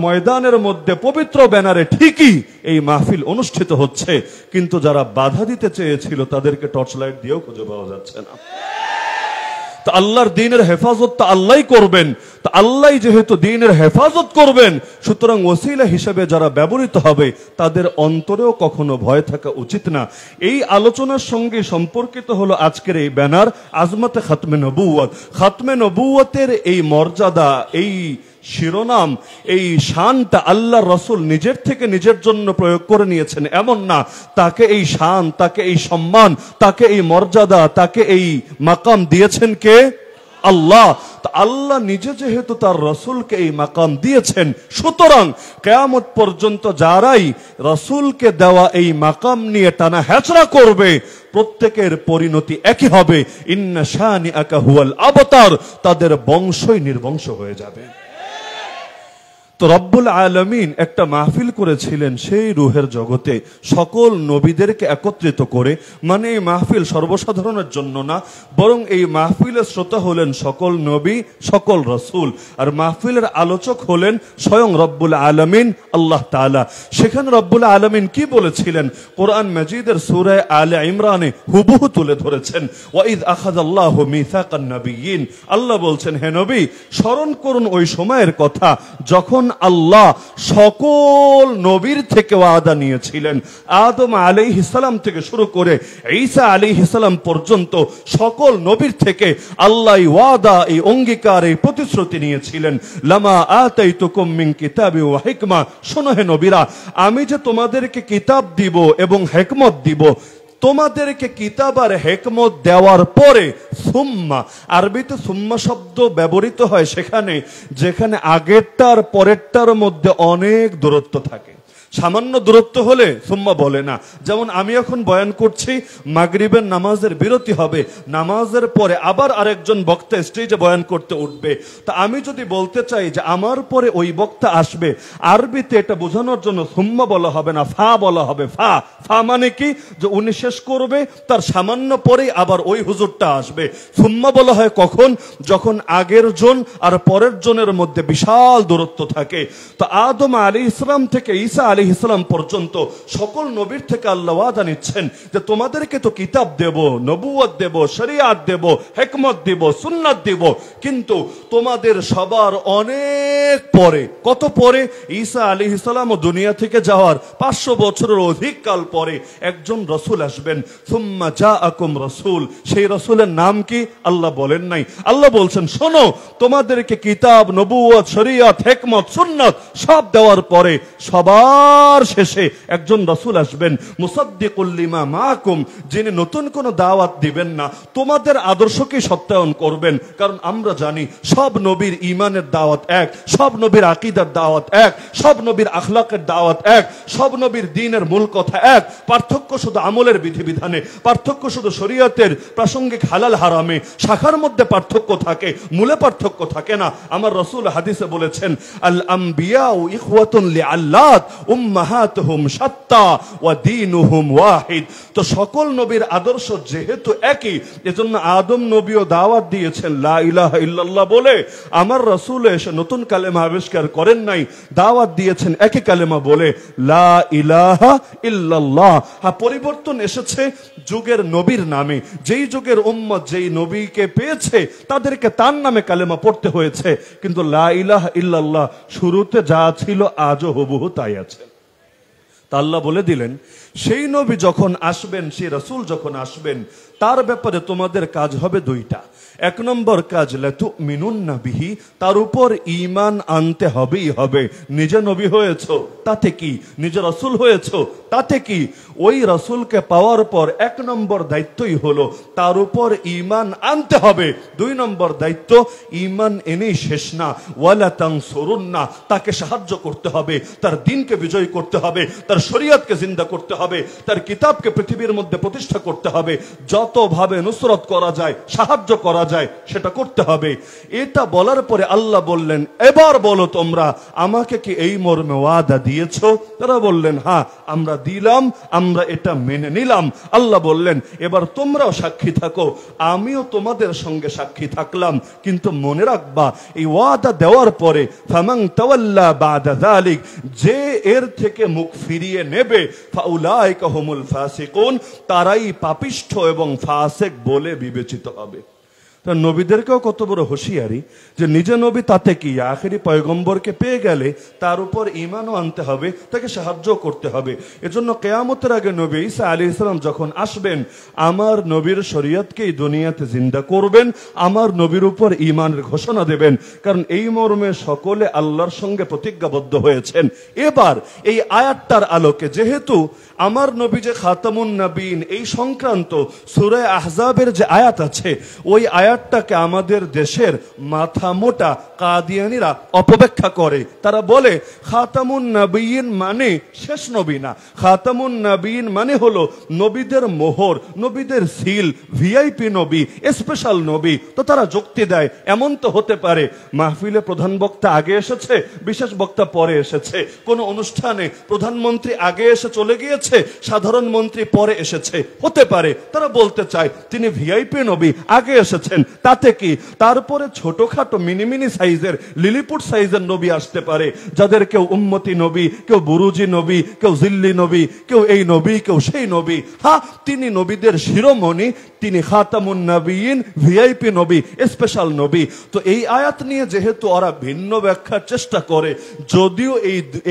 ময়দানের মধ্যে পবিত্র ব্যানারে ঠিকই এই মাহফিল অনুষ্ঠিত হচ্ছে, কিন্তু যারা বাধা দিতে চেয়েছিল তাদেরকে টর্চ লাইট দিয়েও খুঁজে পাওয়া যাচ্ছে না। তো আল্লাহর দ্বীনের হেফাজত তো আল্লাহই করবেন। তো আল্লাহ যেহেতু দ্বীনের হেফাজত করবেন, সুতরাং ওসিলা হিসেবে যারা ব্যবহৃত হবে তাদের অন্তরেও কখনো ভয় থাকা উচিত না। এই আলোচনার সঙ্গে সম্পর্কিত হলো আজকের এই ব্যানার, আজমতে খাতমে নবুয়ত। খাতমে নবুয়তের এই মর্যাদা, এই শিরোনাম, এই শানটা আল্লাহ রসুল নিজের থেকে নিজের জন্য প্রয়োগ করে নিয়েছেন এমন না। তাকে এই শান, তাকে এই সম্মান, তাকে এই মর্যাদা, তাকে এই মাকাম দিয়েছেন কে? আল্লাহ। আল্লাহ নিজে যেহেতু তার রসুলকে এই মাকাম দিয়েছেন, সুতরাং কিয়ামত পর্যন্ত যারাই রসুলকে দেওয়া এই মাকাম নিয়ে টানা হেচড়া করবে প্রত্যেকের পরিণতি একই হবে, ইন্না শানিআকা হুয়াল আবতার, তাদের বংশই নির্বংশ হয়ে যাবে। তো রব্বুল আলামিন একটা মাহফিল করেছিলেন সেই রুহের জগতে সকল নবীদেরকে একত্রিত করে। মানে এই মাহফিল সর্বসাধারণের জন্য না, বরং এই মাহফিলের শ্রোতা হলেন সকল নবী, সকল রসুল, আর মাহফিলের আলোচক হলেন স্বয়ং রব্বুল আলামিন আল্লাহ তাআলা। সেখানে রব্বুল আলামিন কি বলেছিলেন কোরআন মাজিদের সূরা আলে ইমরানে হুবহু তুলে ধরেছেন। ওয়াইদ আখাযাল্লাহু মিসাকান নাবিয়্যিন, আল্লাহ বলছেন, হে নবী স্মরণ করুন ওই সময়ের কথা যখন আল্লাহ সকল নবীর থেকে ওয়াদা নিয়েছিলেন। আদম আলাইহিস সালাম থেকে শুরু করে ঈসা আলাইহিস সালাম পর্যন্ত সকল নবীর থেকে আল্লাহ এই ওয়াদা, এই অঙ্গীকার, এই প্রতিশ্রুতি নিয়েছিলেন। লামা আতাইতুকুম মিন কিতাবি ওয়া হিকমা, শোনো হে নবীরা, আমি যে তোমাদেরকে কিতাব দিব এবং হিকমত দিব, তোমাদেরকে কিতাব আর হেকমত দেওয়ার পরে সুম্মা, আরবিতে সুম্মা শব্দ ব্যবহৃত হয় সেখানে যেখানে আগেরটার পরেরটার মধ্যে অনেক দূরত্ব থাকে। সামান্য দূরত্ব হলে সুম্মা বলে না। যেমন আমি এখন বয়ান করছি, মাগরিবের নামাজের বিরতি হবে, নামাজের পরে আবার আরেকজন বক্তা স্টেজে বয়ান করতে উঠবে। তা আমি যদি বলতে চাই যে আমার পরে ওই বক্তা আসবে, আরবিতে এটা বোঝানোর জন্য সুম্মা বলা হবে না, ফা বলা হবে। ফা, ফা মানে কি? যে উনি শেষ করবে, তার সামান্য পরেই আবার ওই হুজুরটা আসবে। সুম্মা বলা হয় কখন? যখন আগের জন আর পরের জনের মধ্যে বিশাল দূরত্ব থাকে। তো আদম আলাইহিস সালাম থেকে ঈসা আলাইহিস সালাম পর্যন্ত সকল নবীর থেকে আল্লাহ ওয়াদা নিচ্ছেন যে তোমাদেরকে তো কিতাব দেব, নবুয়ত দেব, শরিয়াত দেব, হিকমত দেব, সুন্নাত দেব, কিন্তু তোমাদের সবার অনেক পরে, কত পরে? ঈসা আলাইহিস সালাম দুনিয়া থেকে যাওয়ার 500 বছরের অধিক কাল পরে একজন রাসূল আসবেন। সুম্মা জাআকুম রাসূল, সেই রাসূলের নাম কি? আল্লাহ বলেন নাই। আল্লাহ বলছেন, শোনো, তোমাদেরকে কিতাব, নবুয়ত, শরিয়াত, হিকমত, সুন্নাত সব দেওয়ার পরে সবার শেষে একজন রাসূল আসবেন, মুসাদ্দিকুল লিমা মাআকুম, যিনি নতুন কোন দাওয়াত দিবেন না, তোমাদের আদর্শকে সত্যায়ন করবেন। কারণ আমরা জানি সব নবীর ঈমানের দাওয়াত এক, সব নবীর আকীদার দাওয়াত এক, সব নবীর আখলাকের দাওয়াত এক, সব নবীর দ্বীনের মূল কথা এক। পার্থক্য শুধু আমলের বিধিবিধানে, পার্থক্য শুধু শরীয়তের প্রাসঙ্গিক হালাল হারামে, শাখার মধ্যে পার্থক্য থাকে, মূলে পার্থক্য থাকে না। আমার রাসূল হাদিসে বলেছেন, আল আমবিয়াউ ইখওয়াতুন লিআল্লাত উম্মাহাতুহুম শাত্তা ওয়া দীনুহুম ওয়াহিদ। তো সকল নবীর আদর্শ যেহেতু একই, এজন্য আদম নবীও দাওয়াত দিয়েছেন লা ইলাহা ইল্লাল্লাহ বলে। আমার রাসূল এসে নতুন কালেমা আবিষ্কার করেন নাই, দাওয়াত দিয়েছেন একই কালেমা বলে, লা ইলাহা ইল্লাল্লাহ। হ্যাঁ, পরিবর্তন এসেছে যুগের নবীর নামে। যেই যুগের উম্মত যেই নবীকে পেয়েছে তাদেরকে তার নামে কালেমা পড়তে হয়েছে, কিন্তু লা ইলাহা ইল্লাল্লাহ শুরুতে যা ছিল আজও হুবহু তাই আছে। তা আল্লাহ বলে দিলেন, সেই নবী যখন আসবেন, সেই রাসূল যখন আসবেন, তার ব্যাপারে তোমাদের কাজ হবে দুইটা। এক নম্বর কাজ, লাতুমিনুন্না বিহি, তার উপর ঈমান আনতে হবেই হবে। নিজে নবী হয়েছো তাতে কি, নিজে রাসূল হয়েছো তাতে কি, ওই রাসূলকে পাওয়ার পর এক নম্বর দায়িত্বই হলো তার উপর ঈমান আনতে হবে। দুই নম্বর দায়িত্ব, ঈমান এনেই শেষ না, ওয়ালা তানসুরুন্না, তাকে সাহায্য করতে হবে, তার দ্বীনকে বিজয় করতে হবে, তার শরীয়তকে জিন্দা করতে হবে, তার কিতাবকে পৃথিবীর মধ্যে প্রতিষ্ঠা করতে হবে। যত যতভাবে নুসরত করা যায়, সাহায্য করা যায় সেটা করতে হবে। এটা বলার পরে আল্লাহ বললেন, এবার বলো তোমরা আমাকে কি এই মর্মে ওয়াদা দিয়েছো? তারা বললেন, হ্যাঁ আমরা দিলাম, আমরা এটা মেনে নিলাম। আল্লাহ বললেন, এবার তোমরাও সাক্ষী থাকো, আমিও তোমাদের সঙ্গে সাক্ষী থাকলাম, কিন্তু মনে রাখবা এই ওয়াদা দেওয়ার পরে ফামান তাওয়াল্লা বাদা যালিক, যে এর থেকে মুখ ফিরিয়ে নেবে, ফাউলাইকা হুমুল ফাসিকুন, তারাই পাপিষ্ঠ এবং ফাসিক বলে বিবেচিত হবে। তা নবীদেরকেও কত বড় হুঁশিয়ারি যে নিজে নবী তাতে কি, আখেরি পয়গম্বরকে পেয়ে গেলে তার উপর ঈমানও আনতে হবে, তাকে সাহায্য করতে হবে। এজন্য কিয়ামতের আগে নবী ঈসা আলাইহিস সালাম যখন আসবেন, আমার নবীর শরীয়তকেই দুনিয়াতে জিন্দা করবেন, আমার নবীর উপর ঈমানের ঘোষণা দেবেন, কারণ এই মর্মে সকলে আল্লাহর সঙ্গে প্রতিজ্ঞাবদ্ধ হয়েছেন। এবার এই আয়াতটার আলোকে, যেহেতু আমার নবী যে খাতামুন নবীন এই সংক্রান্ত সূরা আহজাবের যে আয়াত আছে, ওই আয়াতটাকে আমাদের দেশের মাথা মোটা কাদিয়ানীরা অপব্যাখ্যা করে। তারা বলে খাতামুন নবীন মানে শেষ নবী না, খাতামুন নবীন মানে হলো নবীদের মোহর, নবীদের সিল, ভিআইপি নবী, স্পেশাল নবী। তো তারা যুক্তি দেয়, এমন তো হতে পারে মাহফিলে প্রধান বক্তা আগে এসেছে, বিশেষ বক্তা পরে এসেছে, কোন অনুষ্ঠানে প্রধানমন্ত্রী আগে এসে চলে গিয়েছে, সাধারণ মন্ত্রী পরে এসেছে, হতে পারে। তারা বলতে চায় তিনি ভিআইপি নবী, আগে এসেছেন, তাতে কি? তারপরে ছোটখাটো মিনি মিনি সাইজের, লিলিপুট সাইজের নবী আসতে পারে, যাদের কেউ উম্মতি নবী, কেউ বুরুজি নবী, কেউ জিল্লি নবী, কেউ এই নবী, কেউ সেই নবী। হ্যাঁ, তিনি নবীদের শিরোমণি, তিনি খাতামুন নবীন, ভিআইপি নবী, স্পেশাল নবী। তো এই আয়াত নিয়ে যেহেতু ওরা ভিন্ন ব্যাখ্যার চেষ্টা করে, যদিও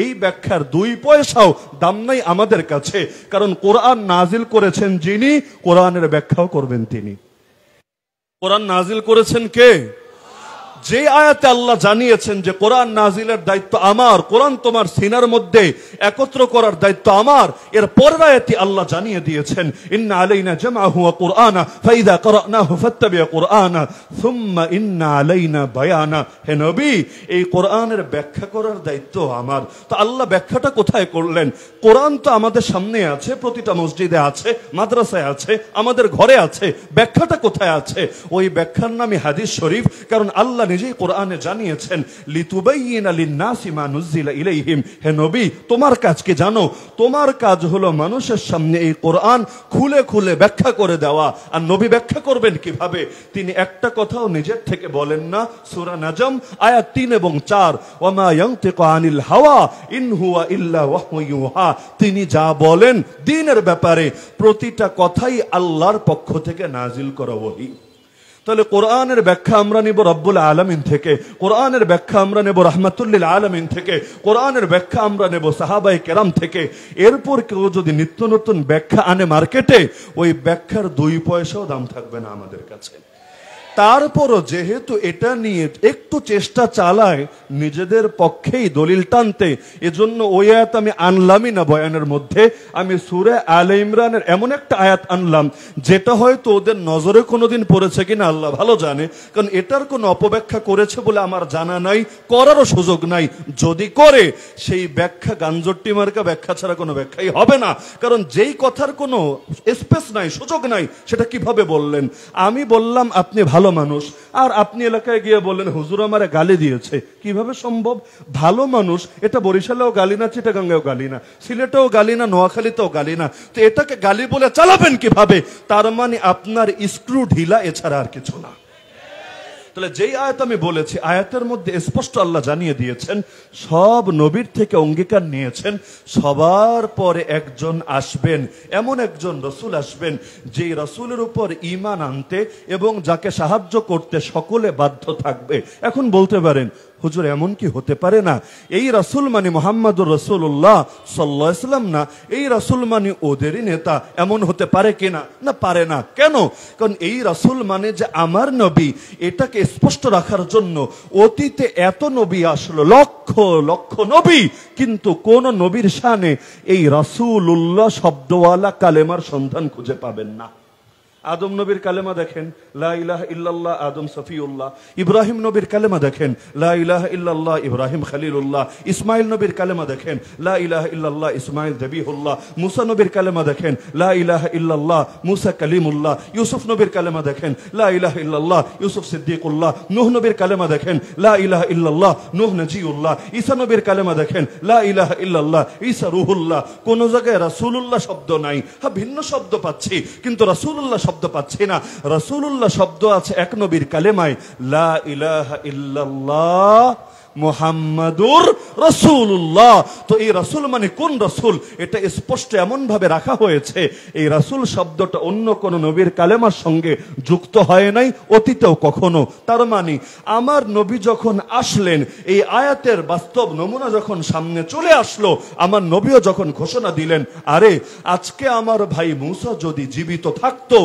এই ব্যাখ্যার 2 পয়সাও দাম নাই আমাদের কাছে, কারণ কোরআন নাজিল করেছেন যিনি, কোরআনের ব্যাখ্যাও করবেন তিনি। কোরআন নাজিল করেছেন কে? যে আয়াতে আল্লাহ জানিয়েছেন যে কোরআন নাজিলের দায়িত্ব আমার, কোরআন তোমার সিনার মধ্যে একত্র করার দায়িত্ব আমার, এর পরের আয়াতে আল্লাহ জানিয়ে দিয়েছেন ইন্না আলাইনা জামআহু ওয়া কুরআনা ফাইদা ক্রানাহু ফাত্তাবি' কুরআনা সুম্মা ইন্না আলাইনা বায়ানা। হে নবী, এই কোরআনের ব্যাখ্যা করার দায়িত্ব আমার। তো আল্লাহ ব্যাখ্যাটা কোথায় করলেন? কোরআন তো আমাদের সামনে আছে, প্রতিটা মসজিদে আছে, মাদ্রাসায় আছে, আমাদের ঘরে আছে। ব্যাখ্যাটা কোথায় আছে? ওই ব্যাখ্যার নামই হাদিস শরীফ। কারণ আল্লাহ নিজেই কোরআনে জানিয়েছেন লিতুবাইয়িনা লিন-নাসি মা নুজিলা ইলাইহিম। হে নবী, তোমার কাজ কি জানো? তোমার কাজ হলো মানুষের সামনে এই কোরআন খুলে খুলে ব্যাখ্যা করে দেওয়া। আর নবী ব্যাখ্যা করবেন কিভাবে? তিনি একটা কথাও নিজের থেকে বলেন না। সূরা নাজম আয়াত 3 এবং 4, ওয়ামা ইয়ানতিকু আনিল হাওয়া ইন হুয়া ইল্লা ওয়াহয়ু ইউহা। তিনি যা বলেন দ্বীনের ব্যাপারে, প্রতিটা কথাই আল্লাহর পক্ষ থেকে নাজিল করা ওহী। তাহলে কোরআনের ব্যাখ্যা আমরা নেব রব্বুল আলামিন থেকে, কোরআনের ব্যাখ্যা আমরা নেব রাহমাতুল লিল আলামিন থেকে, কোরআনের ব্যাখ্যা আমরা নেব সাহাবায়ে কেরাম থেকে। এরপর কেউ যদি নিত্য নতুন ব্যাখ্যা আনে মার্কেটে, ওই ব্যাখ্যার 2 পয়সাও দাম থাকবে না আমাদের কাছে। তারপরও যেহেতু এটা নিয়ে একটু চেষ্টা চালায় নিজেদের পক্ষেই দলিল টানতে, এজন্য ওই আয়াত আমি আনলামই না বয়ানের মধ্যে। আমি সূরা আলে ইমরানের এমন একটা আয়াত আনলাম যেটা হয়তো ওদের নজরে কোনোদিন পড়েছে কিনা আল্লাহ ভালো জানে, কারণ এটার কোনো অপব্যাখ্যা করেছে বলে আমার জানা নাই, করারও সুযোগ নাই। যদি করে, সেই ব্যাখ্যা গাঞ্জট্টি মার্কা ব্যাখ্যা ছাড়া কোনো ব্যাখ্যাই হবে না। কারণ যেই কথার কোনো স্পেস নাই, সুযোগ নাই, সেটা কিভাবে বললেন? আমি বললাম আপনি ভালো মানুষ, আর আপনি এলাকায় গিয়ে বললেন হুজুর আমারে গালি দিয়েছে। কিভাবে সম্ভব? ভালো মানুষ, এটা বরিশালেও গালি না, চিটাগাঙ্গেও গালি না, সিলেটেও গালি না, নোয়াখালীতেও গালি না। তো এটাকে গালি বলে চালাবেন কিভাবে? তার মানে আপনার স্ক্রু ঢিলা, এছাড়া আর কিছু না। তাহলে যেই আয়াত আমি বলেছি, আয়াতের মধ্যে স্পষ্ট আল্লাহ জানিয়ে দিয়েছেন সব নবীর থেকে অঙ্গীকার নিয়েছেন সবার পরে একজন আসবেন, এমন একজন রসুল আসবেন যেই রসুলের উপর ঈমান আনতে এবং যাকে সাহায্য করতে সকলে বাধ্য থাকবে। এখন বলতে পারেন হুজুর এমন কি হতে পারে না? এই রাসূল মানে মুহাম্মদুর রাসূলুল্লাহ সাল্লাল্লাহু আলাইহি ওয়াসাল্লাম না, এই রাসূল মানে ওদেরই নেতা, এমন হতে পারে কিনা? না, পারে না। কেন? কারণ এই রাসূল মানে যে আমার নবী, এটাকে স্পষ্ট রাখার জন্য অতীতে এত নবী আসলো, লক্ষ লক্ষ নবী, কিন্তু কোন নবীর শানে এই রাসূলুল্লাহ শব্দওয়ালা কালেমার সন্ধান খুঁজে পাবেন না। আদম নবীর কালেমা দেখেন, লা ইলাহা ইল্লাল্লাহ আদম সফিউল্লাহ। ইব্রাহিম নবীর কালেমা দেখেন, লা ইলাহা ইল্লাল্লাহ ইব্রাহিম খলিলুল্লাহ। ইসমাইল নবীর কালেমা দেখেন, লা ইলাহা ইল্লাল্লাহ ইসমাইল দবিহুল্লাহ। মুসা নবীর কালেমা দেখেন, লা ইলাহা ইল্লাল্লাহ মুসা কালিমুল্লাহ। ইউসুফ নবীর কালেমা দেখেন, লা ইলাহা ইল্লাল্লাহ ইউসুফ সিদ্দিকুল্লাহ। নূহ নবীর কালেমা দেখেন, লা ইলাহা ইল্লাল্লাহ নূহ নজিউল্লাহ। ঈসা নবীর কালেমা দেখেন, লা ইলাহা ইল্লাল্লাহ ঈসা রূহুল্লাহ। কোন জায়গায় রাসূলুল্লাহ শব্দ নাই, হ্যাঁ ভিন্ন শব্দ পাচ্ছি, কিন্তু রাসূলুল্লাহ শব্দ পাচ্ছি না। রাসূলুল্লাহ শব্দ আছে এক নবীর কালেমায়, লা ইলাহা ইল্লাল্লাহ মুহাম্মাদুর রাসূলুল্লাহ। তো এই রাসূল মানে কোন রাসূল, এটা স্পষ্ট এমন ভাবে রাখা হয়েছে, এই রাসূল শব্দটা অন্য কোন নবীর কালেমার সঙ্গে যুক্ত হয় নাই অতীতেও কখনো। তার মানে আমার নবী যখন আসলেন, এই আয়াতের বাস্তব নমুনা যখন সামনে চলে আসলো, আমার নবীও যখন ঘোষণা দিলেন, আরে আজকে আমার ভাই মুসা যদি জীবিত থাকতো,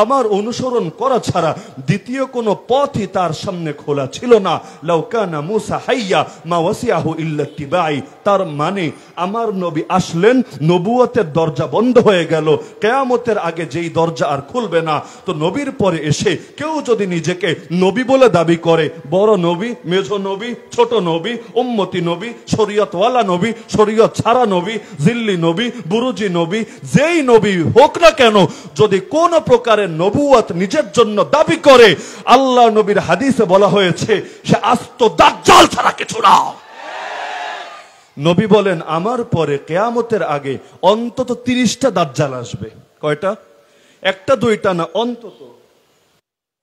আমার অনুসরণ করা ছাড়া দ্বিতীয় কোনো পথই তার সামনে খোলা ছিল না। লাউ কানা মুসা হাইয়া মা ওয়াসিয়াহু ইল্লা ইত্তিবাই। তার মানে আমার নবী আসলেন, নবুয়তের দরজা বন্ধ হয়ে গেল, কিয়ামতের আগে যেই দরজা আর খুলবে না। তো নবীর পরে এসে কেউ যদি নিজেকে নবী বলে দাবি করে, বড় নবী, মেজো নবী, ছোট নবী, উম্মতি নবী, শরীয়তওয়ালা নবী, শরীয়ত ছাড়া নবী, জিল্লি নবী, বুরুজি নবী, যেই নবী হোক না কেন, যদি কোন প্রকারের নবুয়ত নিজের জন্য দাবি করে, আল্লাহ নবীর হাদিসে বলা হয়েছে সে আস্ত দাজ্জাল ছাড়া কিছু না। নবী বলেন আমার পরে কিয়ামতের আগে অন্তত 30টা দাজ্জাল আসবে। কয়টা? একটা দুইটা না,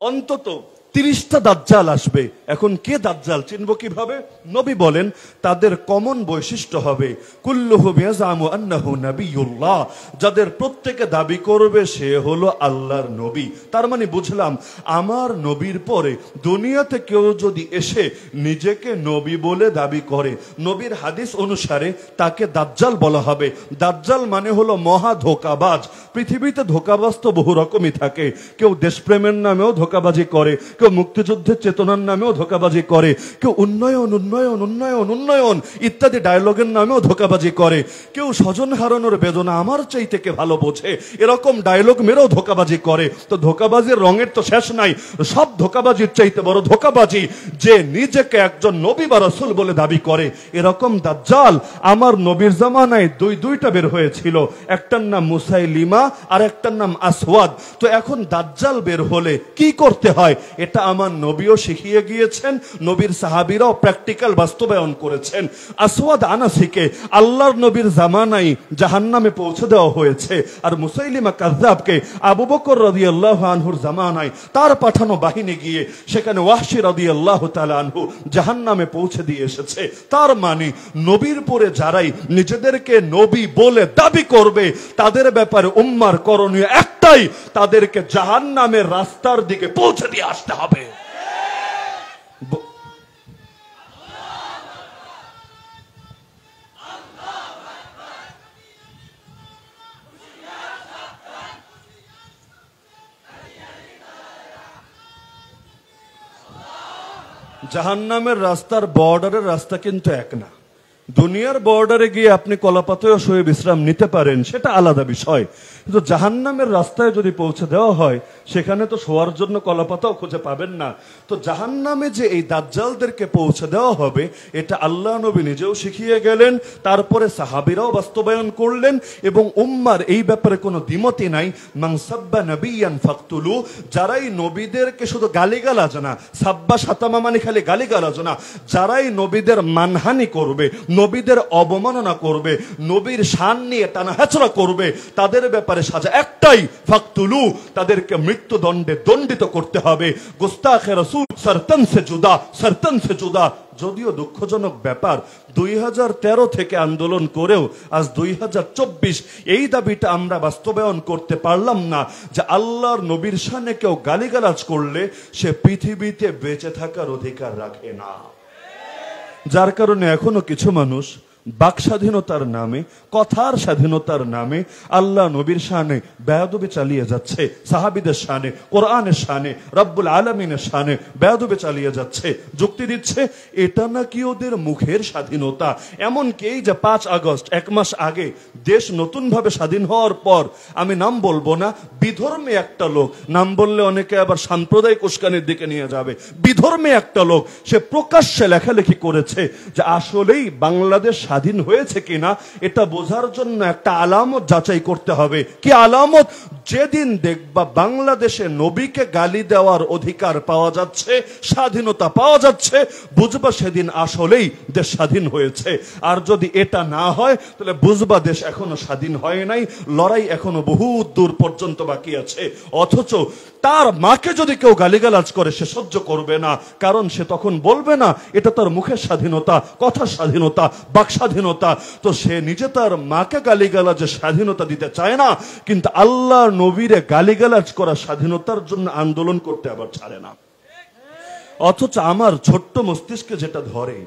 অন্তত 30টা দাজ্জাল আসবে। এখন কে দাজ্জাল চিনব কিভাবে? নবী বলেন তাদের কমন বৈশিষ্ট্য হবে কুল্লুহু ইয়াজামু আন্নাহু নাবিয়ুল্লাহ, যাদের প্রত্যেকে দাবি করবে সে হলো আল্লাহর নবী। তার মানে বুঝলাম আমার নবীর পরে দুনিয়াতে কেউ যদি এসে নিজেকে নবী বলে দাবি করে, নবীর হাদিস অনুসারে তাকে দাজ্জাল বলা হবে। দাজ্জাল মানে হলো মহা ধোঁকাবাজ। পৃথিবীতে ধোঁকাবাজ তো বহু রকমই থাকে, কেউ দেশপ্রেমের নামেও ধোঁকাবাজি করে, কেউ মুক্তিযুদ্ধের চেতনার নামেও ধোঁকাবাজি করে, কেউ উন্নয়ন উন্নয়ন উন্নয়ন উন্নয়ন ইত্যাদি ডায়লগের নামেও ধোঁকাবাজি করে, কেউ স্বজন হারানোর বেদনা আমার চাইতে কে ভালো বোঝে এরকম ডায়লগ মেরেও ধোঁকাবাজি করে। তো ধোঁকাবাজির রঙের তো শেষ নাই। সব ধোঁকাবাজির চাইতে বড় ধোঁকাবাজি যে নিজেকে একজন নবী বা রাসূল বলে দাবি করে। এরকম দাজ্জাল আমার নবীর জামানায় দুইটা বের হয়েছিল, একটার নাম মুসাইলিমা আর একটার নাম আসওয়াদ। তো এখন দাজ্জাল বের হলে কি করতে হয় এটা আমার নবীও শিখিয়ে গিয়েছেন, নবীর সাহাবীরাও প্র্যাকটিক্যাল বাস্তবায়ন করেছেন। আসওয়াদ আনাসিকে আল্লাহর নবীর জামানায় জাহান্নামে পৌঁছে দেওয়া হয়েছে, আর মুসাইলিমা কাযযাবকে আবু বকর রাদিয়াল্লাহু আনহুর জামানায় তার পাঠানো বাহিনী গিয়ে সেখানে ওয়াহশী রাদিয়াল্লাহু তাআলা আনহু জাহান্নামে পৌঁছে দিয়ে এসেছে। তার মানে নবীর পরে যারাই নিজেদেরকে নবী বলে দাবি করবে তাদের ব্যাপারে উম্মার করণীয় একটাই, তাদেরকে জাহান্নামের রাস্তার দিকে পৌঁছে দিয়ে আসতে হবে। জাহান্নামের রাস্তার বর্ডারের রাস্তা কিন্তু এক না। দুনিয়ার বর্ডারে গিয়ে আপনি কলাপাতায় শুয়ে বিশ্রাম নিতে পারেন, সেটা আলাদা বিষয়, কিন্তু জাহান্নামের রাস্তায় যদি পৌঁছে দেওয়া হয় সেখানে তো শোয়ার জন্য কলাপাতাও খুঁজে পাবেন না। তো জাহান্নামে যে এই দাজ্জালদেরকে পৌঁছে দেওয়া হবে এটা আল্লাহ নবী নিজেও শিখিয়ে গেলেন, তারপরে সাহাবীরাও বাস্তবায়ন করলেন, এবং উম্মার এই ব্যাপারে কোনো দ্বিমতই নাই। মান সাব্বা নাবিয়ান ফাকতুলু, যারাই নবীদেরকে শুধু গালিগালাজ না, সাব্বা সাতামা মানে খালি গালিগালাজ না, যারাই নবীদের মানহানি করবে, নবীদের অবমাননা করবে, নবীর শান নিয়ে টানা হেচড়া করবে, তাদের ব্যাপারে সাজা একটাই, ফাকতুলু, তাদেরকে মৃত্যুদণ্ডে দণ্ডিত করতে হবে। গুস্তাখে রাসূল সরতন সে জুদা। যদিও দুঃখজনক ব্যাপার 2013 থেকে আন্দোলন করেও আজ 2024 এই দাবিটা আমরা বাস্তবায়ন করতে পারলাম না যে আল্লাহর নবীর শানে কেউ গালিগালাজ করলে সে পৃথিবীতে বেঁচে থাকার অধিকার রাখে না। যার কারণে এখনো কিছু মানুষ বাক স্বাধীনতার নামে, কথার স্বাধীনতার নামে আল্লাহ নবীর শানে বেয়াদবি চালিয়ে যাচ্ছে, সাহাবীদের শানে, কোরআনের শানে, রব্বুল আলামিনের শানে বেয়াদবি চালিয়ে যাচ্ছে। যুক্তি দিচ্ছে এটা নাকি ওদের মুখের স্বাধীনতা। এমনকি এই যে 5 আগস্ট, 1 মাস আগে দেশ নতুন ভাবে স্বাধীন হওয়ার পর, আমি নাম বলবো না, বিধর্মী একটা লোক, নাম বললে অনেকে আবার সাম্প্রদায়িক উস্কানির দিকে নিয়ে যাবে, বিধর্মী একটা লোক সে প্রকাশ্যে লেখালেখি করেছে যে আসলেই বাংলাদেশ স্বাধীন হয়েছে কিনা এটা বোঝার জন্য একটা আলামত যাচাই করতে হবে। কি আলামত? যেদিন দেখবা বাংলাদেশে নবীকে গালি দেওয়ার অধিকার পাওয়া যাচ্ছে, স্বাধীনতা পাওয়া যাচ্ছে, বুঝবা সেদিন আসলেই দেশ স্বাধীন হয়েছে। আর যদি এটা না হয় তাহলে বুঝবা দেশ এখনো স্বাধীন হয় নাই, লড়াই এখনো বহু দূর পর্যন্ত বাকি আছে। অথচ তার মাকে যদি কেউ গালিগালাজ করে সে সহ্য করবে না, কারণ সে তখন বলবে না এটা তার মুখের স্বাধীনতা, কথার স্বাধীনতা, বাক স্বাধীনতা। তো সে নিজে তার মাকে গালিগালাজের স্বাধীনতা দিতে চায় না, কিন্তু আল্লাহ নবীরে গালিগালাজ করা স্বাধীনতার জন্য আন্দোলন করতে আবার ছাড়ে না। অথচ আমার ছোট্ট মস্তিষ্কে যেটা ধরে,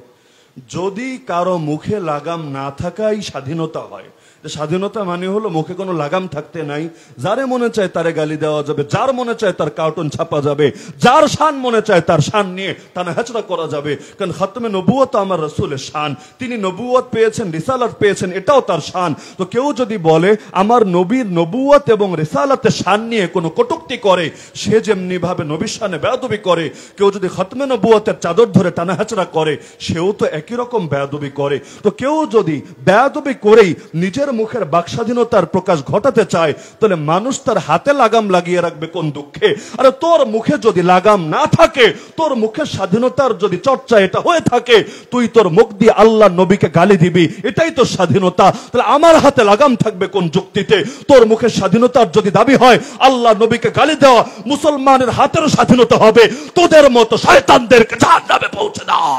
যদি কারো মুখে লাগাম না থাকাই স্বাধীনতা হয়, স্বাধীনতা মানে হলো মুখে কোনো লাগাম থাকতে নাই, যারে মনে চায় তারে গালি দেওয়া যাবে, যার মনে চায় তার কার্টুন ছাপা যাবে, যার শান মনে চায় তার শান নিয়ে টানা হেচড়া করা যাবে। কারণ খাতমে নবুয়ত আমার রাসূলের শান, তিনি নবুয়ত পেয়েছেন, রিসালাত পেয়েছেন, এটাও তার শান। তো কেউ যদি বলে আমার নবীর নবুয়ত এবং রিসালাতের শান নিয়ে কোনো কটূক্তি করে, সে যেমনি ভাবে নবীর শানে বেয়াদবি করে, কেউ যদি খাতমে নবুয়তের চাদর ধরে টানা হেচড়া করে, সেও তো একই রকম বেয়াদবি করে। তো কেউ যদি বেয়াদবি করেই নিজের মুখের বাক স্বাধীনতার প্রকাশ ঘটাতে চায়, তাহলে মানুষ তার হাতে লাগাম লাগিয়ে রাখবে কোন দুঃখে? আরে তোর মুখে যদি লাগাম না থাকে, তোর মুখের স্বাধীনতার যদি চর্চা এটা হয়ে থাকে, তুই তোর মুখ দিয়ে আল্লাহ নবীকে গালি দিবি, এটাই তো স্বাধীনতা। তাহলে আমার হাতে লাগাম থাকবে কোন যুক্তিতে? তোর মুখের স্বাধীনতার যদি দাবি হয় আল্লাহ নবীকে গালি দেওয়া, মুসলমানের হাতেরও স্বাধীনতা হবে। তোদের মতো শয়তানদেরকে জাহান্নামে পৌঁছে দাও।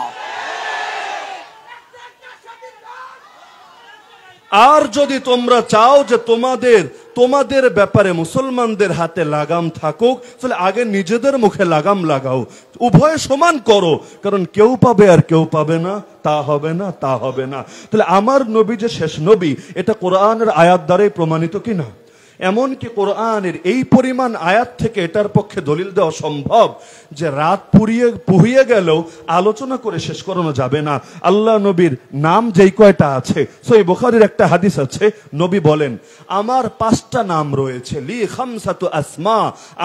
আর যদি তোমরা চাও যে তোমাদের ব্যাপারে মুসলমানদের হাতে লাগাম থাকুক, তাহলে আগে নিজেদের মুখে লাগাম লাগাও, উভয় সমান করো। কারণ কেউ পাবে আর কেউ পাবে না, তা হবে না, তা হবে না। তাহলে আমার নবী যে শেষ নবী, এটা কোরআনের আয়াত দ্বারাই প্রমাণিত কিনা? এমনকি কোরআনের এই পরিমাণ আয়াত থেকে এটার পক্ষে দলিল দেওয়া সম্ভব যে রাত পুড়িয়ে গেলেও আলোচনা করে শেষ করানো যাবে না। আল্লাহ নবীর নাম যেই কয়টা আছে, সহিহ বুখারীর একটা হাদিস আছে, নবী বলেন আমার 5টা নাম রয়েছে, লি খামসাতু আসমা,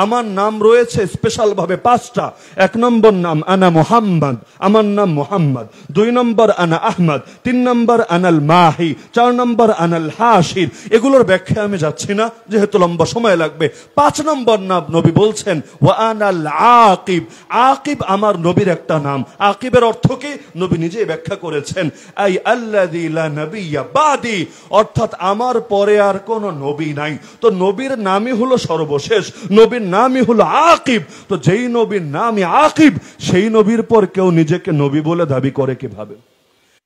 আমার নাম রয়েছে স্পেশাল ভাবে 5টা। 1 নম্বর নাম আনা মুহাম্মদ, আমার নাম মুহাম্মদ। 2 নম্বর আনা আহমদ, 3 নম্বর আনাল মাহি, 4 নম্বর আনাল হাশির। এগুলোর ব্যাখ্যা আমি যাচ্ছি না, যেহেতু লম্বা সময় লাগবে। 5 নম্বর নাম নবী বলছেন ওয়া আনাল আকিব, আকিব আমার নবীর একটা নাম। আকিবের অর্থ কি নবী নিজেই ব্যাখ্যা করেছেন, আই আল্লাযী লা নাবিয়্যা বাদি, অর্থাৎ আমার পরে আর কোন নবী নাই। তো নবীর নামই হলো সর্বশেষ, নবীর নামই হলো আকিব। তো যেই নবীর নামই আকিব, সেই নবীর পর কেউ নিজেকে নবী বলে দাবি করে কিভাবে?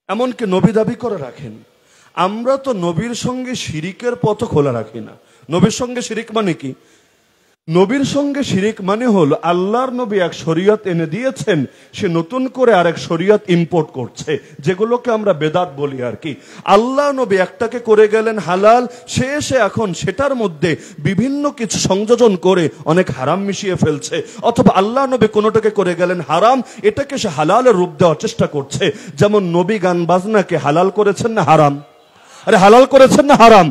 এমনকি নবী দাবি করে রাখেন। আমরা তো নবীর সঙ্গে শিরিকের পথ খোলা রাখি না। নবীর সঙ্গে শিরিক মানে কি? নবীর সঙ্গে শিরিক মানে হলো আল্লাহর নবী এক শরীয়ত এনে দিয়েছেন, সে নতুন করে আরেক শরীয়ত ইম্পোর্ট করছে, যেগুলোকে আমরা বেদাত বলি আর কি। আল্লাহ নবী একটাকে করে গেলেন হালাল, সে এসে এখন সেটার মধ্যে বিভিন্ন কিছু সংযোজন করে অনেক হারাম মিশিয়ে ফেলছে। অথবা আল্লাহ নবী কোনোটাকে করে গেলেন হারাম, এটাকে সে হালালের রূপ দেওয়ার চেষ্টা করছে। যেমন নবী গান বাজনাকে হালাল করেছেন না হারাম? আরে হালাল করেছেন না হারাম?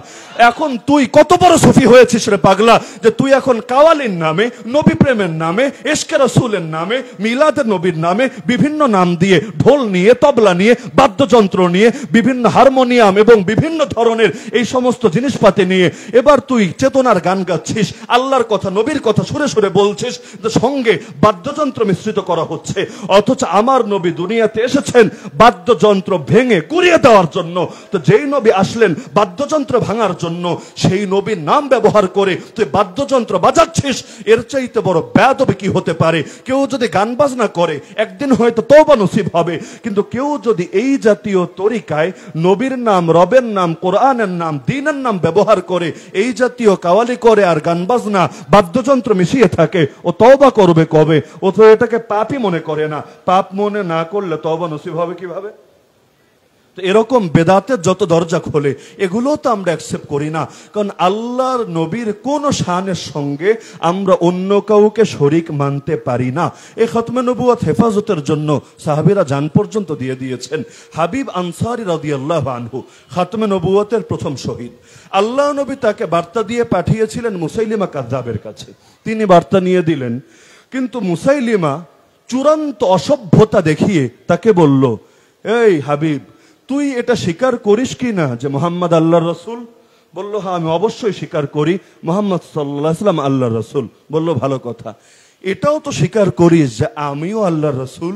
এখন তুই কত বড় সুফি হয়েছিস রে পাগলা, যে তুই এখন কাওয়ালির নামে, নবী প্রেমের নামে, ইশকে রাসূলের নামে, মিলাদে নবীর নামে বিভিন্ন নাম দিয়ে, ঢোল নিয়ে, তবলা নিয়ে, বাদ্যযন্ত্র নিয়ে, বিভিন্ন হারমোনিয়াম এবং বিভিন্ন ধরনের এই সমস্ত জিনিসপাতি নিয়ে এবার তুই চেতনার গান গাচ্ছিস, আল্লাহর কথা নবীর কথা সুরে সুরে বলছিস, যে সঙ্গে বাদ্যযন্ত্র মিশ্রিত করা হচ্ছে। অথচ আমার নবী দুনিয়াতে এসেছেন বাদ্যযন্ত্র ভেঙে গুড়িয়ে দেওয়ার জন্য। তো যেই নবী আসলেন বাদ্যযন্ত্র ভাঙার জন্য, সেই নবীর নাম ব্যবহার করে তুই বাদ্যযন্ত্র বাজাচ্ছিস, এর চাইতে বড় বেয়াদবি কি হতে পারে? কেউ যদি গান বাজনা করে একদিন হয়তো তওবা নসিব হবে, কিন্তু কেউ যদি এই জাতীয় তরিকায় নবীর নাম, রবের নাম, কোরআনের নাম, দ্বীনের নাম ব্যবহার করে এই জাতীয় কাওয়ালি করে আর গান বাজনা বাদ্যযন্ত্র মিশিয়ে থাকে, ও তওবা করবে কবে? ও তো এটাকে পাপই মনে করে না। পাপ মনে না করলে তওবা নসিব হবে কিভাবে? এরকম বেদাতের যত দরজা খোলে এগুলো তো আমরা অ্যাকসেপ্ট করি না, কারণ আল্লাহর নবীর কোন শানের সঙ্গে আমরা অন্য কাউকে শরীক মানতে পারি না। এই খতমে নবুয়ত হেফাজতের জন্য সাহাবীরা জান পর্যন্ত দিয়ে দিয়েছেন। হাবিব আনসারী রাদিয়াল্লাহু আনহু খতমে নবুয়তের প্রথম শহীদ। আল্লাহ নবী তাকে বার্তা দিয়ে পাঠিয়েছিলেন মুসাইলিমা কাযযাবের কাছে, তিনি বার্তা নিয়ে দিলেন, কিন্তু মুসাইলিমা চূড়ান্ত অসভ্যতা দেখিয়ে তাকে বলল, এই হাবিব, তুই এটা স্বীকার করিস কি না যে মুহাম্মদ আল্লাহর রাসূল? বলল, হ্যাঁ আমি অবশ্যই স্বীকার করি মুহাম্মদ সাল্লাল্লাহু আলাইহি ওয়াসাল্লাম আল্লাহর রাসূল। বলল, ভালো কথা, এটাও তো স্বীকার করিস যে আমিও আল্লাহর রাসূল?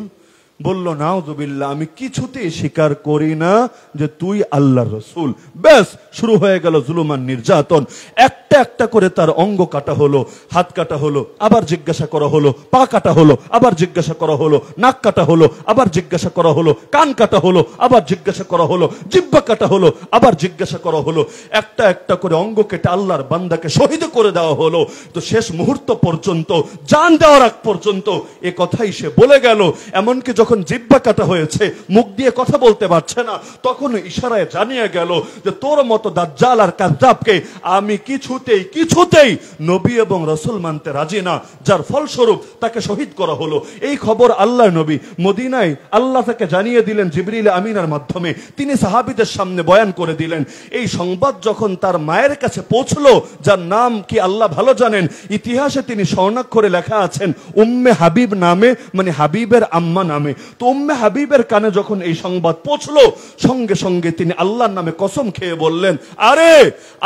বলল, নাউযুবিল্লাহ, আমি কিছুতেই স্বীকার করি না যে তুই আল্লাহর রাসূল। ব্যাস শুরু হয়ে গেল জুলুম আর নির্যাতন। একটা একটা করে তার অঙ্গ কাটা হলো, হাত কাটা হলো, আবার জিজ্ঞাসা করা হলো, পা কাটা হলো, আবার জিজ্ঞাসা করা হলো, নাক কাটা হলো, আবার জিজ্ঞাসা করা হলো, কান কাটা হলো, আবার জিজ্ঞাসা করা হলো, জিহ্বা কাটা হলো, আবার জিজ্ঞাসা করা হলো। একটা একটা করে অঙ্গ কেটে আল্লাহর বান্দাকে শহীদ করে দেওয়া হলো। তো শেষ মুহূর্ত পর্যন্ত, জান দেওয়ার আগ পর্যন্ত এ কথাই সে বলে গেল। এমনকি যখন জিহ্বা কাটা হয়েছে, মুখ দিয়ে কথা বলতে পারছে না, তখন ইশারায় জানিয়ে গেল যে তোর মতো দাজ্জাল আর কাযযাবকে আমি কিছুতেই নবী এবং রাসূল মানতে রাজি না, যার ফলস্বরূপ তাকে শহীদ করা হলো। এই খবর আল্লাহ নবী মদিনায় আল্লাহ তাকে জানিয়ে দিলেন জিবরিল আমিনের মাধ্যমে, তিনি সাহাবীদের সামনে বয়ান করে দিলেন। এই সংবাদ যখন তার মায়ের কাছে পৌঁছলো, যার নাম কি আল্লাহ ভালো জানেন, ইতিহাসে তিনি স্বর্ণাক্ষরে লেখা আছেন উম্মে হাবিব নামে, মানে হাবিবের আম্মা নামে। তো উম্মে হাবিবের কানে যখন এই সংবাদ পৌঁছলো, সঙ্গে সঙ্গে তিনি আল্লাহর নামে কসম খেয়ে বললেন, আরে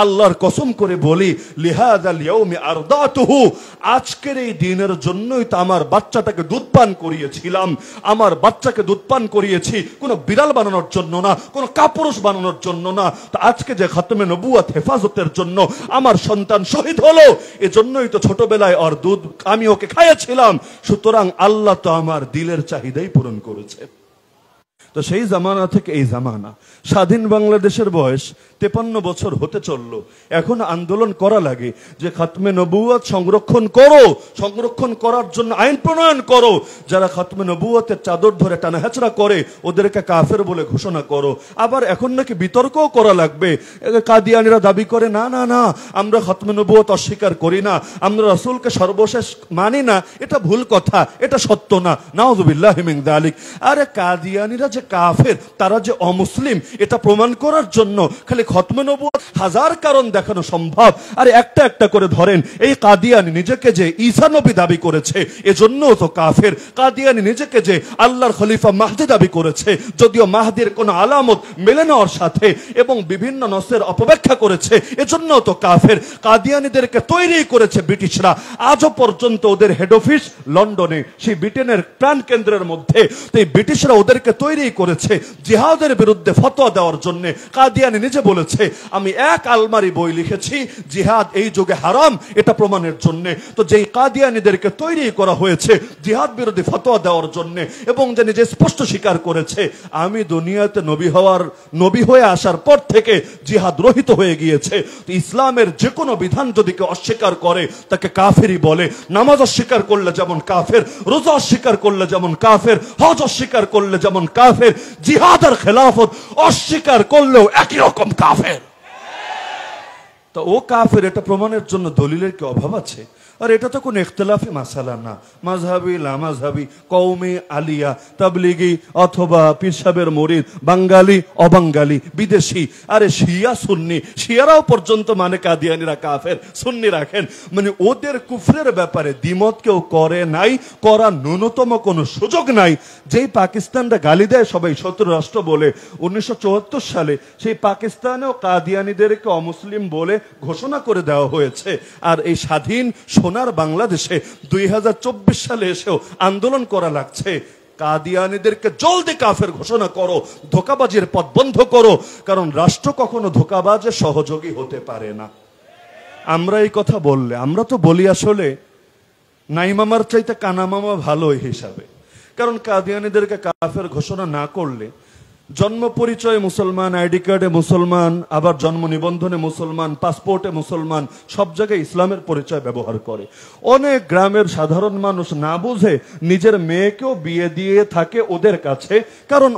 আল্লাহর কসম করে বলি, লিহাযাল ইয়াউমি আরদাতুহু, আজকের এই দিনের জন্যই তো আমার বাচ্চাটাকে দুধপান করিয়েছিলাম। আমার বাচ্চাকে দুধপান করিয়েছি কোনো বিড়াল বানানোর জন্য না, কোনো কাপুরুষ বানানোর জন্য না। তো আজকে যে খতমে নবুয়ত হেফাজতের জন্য আমার সন্তান শহীদ হলো, এজন্যই তো ছোটবেলায় ওর দুধ আমি ওকে খাইয়েছিলাম। সুতরাং আল্লাহ তো আমার দিলের চাহিদাই পূরণ করেছে। তো সেই জামানা থেকে এই জামানা, স্বাধীন বাংলাদেশের বয়স 53 বছর হতে চলল। এখন আন্দোলন করা লাগে যে খতমে নবুয়ত সংরক্ষণ করো, সংরক্ষণ করার জন্য আইন প্রণয়ন করো। যারা খতমে নবুয়তের চাদর ধরে টানা হেঁচড়া করে ওদেরকে কাফের বলে ঘোষণা করো। আবার এখন নাকি বিতর্কও করা লাগবে। কাদিয়ানীরা দাবি করে, না না না, আমরা খতমে নবুয়ত অস্বীকার করি না, আমরা রাসূলকে সর্বশেষ মানি না। এটা ভুল কথা, এটা সত্য না। নাউযুবিল্লাহি মিন যালিক। আরে কাদিয়ানীরা যে কাফের, তারা যে অমুসলিম, এটা প্রমাণ করার জন্য খালি খতমে নবুয়ত হাজার কারণ দেখানো সম্ভব। আর একটা একটা করে ধরেন, এই কাদিয়ানী নিজেকে যে ঈসা নবী দাবি করেছে, এজন্য তো কাফের। কাদিয়ানী নিজেকে যে আল্লাহর খলিফা মাহদি দাবি করেছে, যদিও মাহদির কোনো আলামত মেলে নেওয়ার সাথে এবং বিভিন্ন নসের অপব্যাখ্যা করেছে, এজন্য তো কাফের। কাদিয়ানীদেরকে তৈরি করেছে ব্রিটিশরা। আজও পর্যন্ত ওদের হেড অফিস লন্ডনে, সেই ব্রিটেনের প্রাণ কেন্দ্রের মধ্যে। তো এই ব্রিটিশরা ওদেরকে তৈরি করেছে জিহাদের বিরুদ্ধে ফতোয়া দেওয়ার জন্য। কাদিয়ানী নিজে বলেছে, আমি এক আলমারি বই লিখেছি জিহাদ এই যুগে হারাম, এটা প্রমাণের জন্য। তো যেই কাদিয়ানীদেরকে তৈরি করা হয়েছে জিহাদ বিরোধী ফতোয়া দেওয়ার জন্য, এবং যে নিজে স্পষ্ট স্বীকার করেছে আমি দুনিয়াতে নবী হয়ে আসার পর থেকে জিহাদ রহিত হয়ে গিয়েছে। তো ইসলামের যে কোনো বিধান যদি কেউ অস্বীকার করে তাকে কাফেরই বলে। নামাজ অস্বীকার করলে যেমন কাফের, রোজা অস্বীকার করলে যেমন কাফের, হজ অস্বীকার করলে যেমন কাফের, জিহাদ আর খেলাফত অস্বীকার করলেও একই রকম কাফের। তো ও কাফের, এটা প্রমাণের জন্য দলিলের কি অভাব আছে? আর এটা তো কোনো ইখতিলাফি মাসালা না, মাযহাবি লামাযহাবি, কওমি আলিয়া, তাবলিগি অথবা পীর সাহেবের মুরিদ, বাঙালি অবাঙ্গালি, বিদেশি, আরে শিয়া সুন্নি, শিয়ারাও পর্যন্ত মানে কাদিয়ানীরা কাফের, সুন্নি রাখেন। মানে ওদের কুফরের ব্যাপারে দ্বিমত কেউ করে নাই, করার ন্যূনতম কোনো সুযোগ নাই। যেই পাকিস্তানটা গালি দেয় সবাই শত্রু রাষ্ট্র বলে, 1974 সালে সেই পাকিস্তানেও কাদিয়ানীদেরকে অমুসলিম বলে ঘোষণা করে দেওয়া হয়েছে। আর এই স্বাধীন সোনার বাংলাদেশে 2024 সালে এসেও আন্দোলন করা লাগছে। কাদিয়ানীদেরকে জলদি কাফের ঘোষণা করো, ধোঁকাবাজির পথ বন্ধ করো, কারণ রাষ্ট্র কখনো ধোঁকাবাজের সহযোগী হতে পারে না। আমরা এই কথা বললে, আমরা তো বলি আসলে নাই মামার চাইতে কানা মামা ভালো এই হিসাবে। কারণ কাদিয়ানীদেরকে কাফের ঘোষণা না করলে জন্ম পরিচয়ে মুসলমান, আইডি কার্ডে মুসলমান, আবার জন্ম নিবন্ধনে মুসলমান, পাসপোর্টে মুসলমান, সব জায়গায় ইসলামের পরিচয় ব্যবহার করে। অনেক গ্রামের সাধারণ মানুষ না বুঝে নিজের মেয়েকেও বিয়ে দিয়ে থাকে ওদের কাছে, কারণ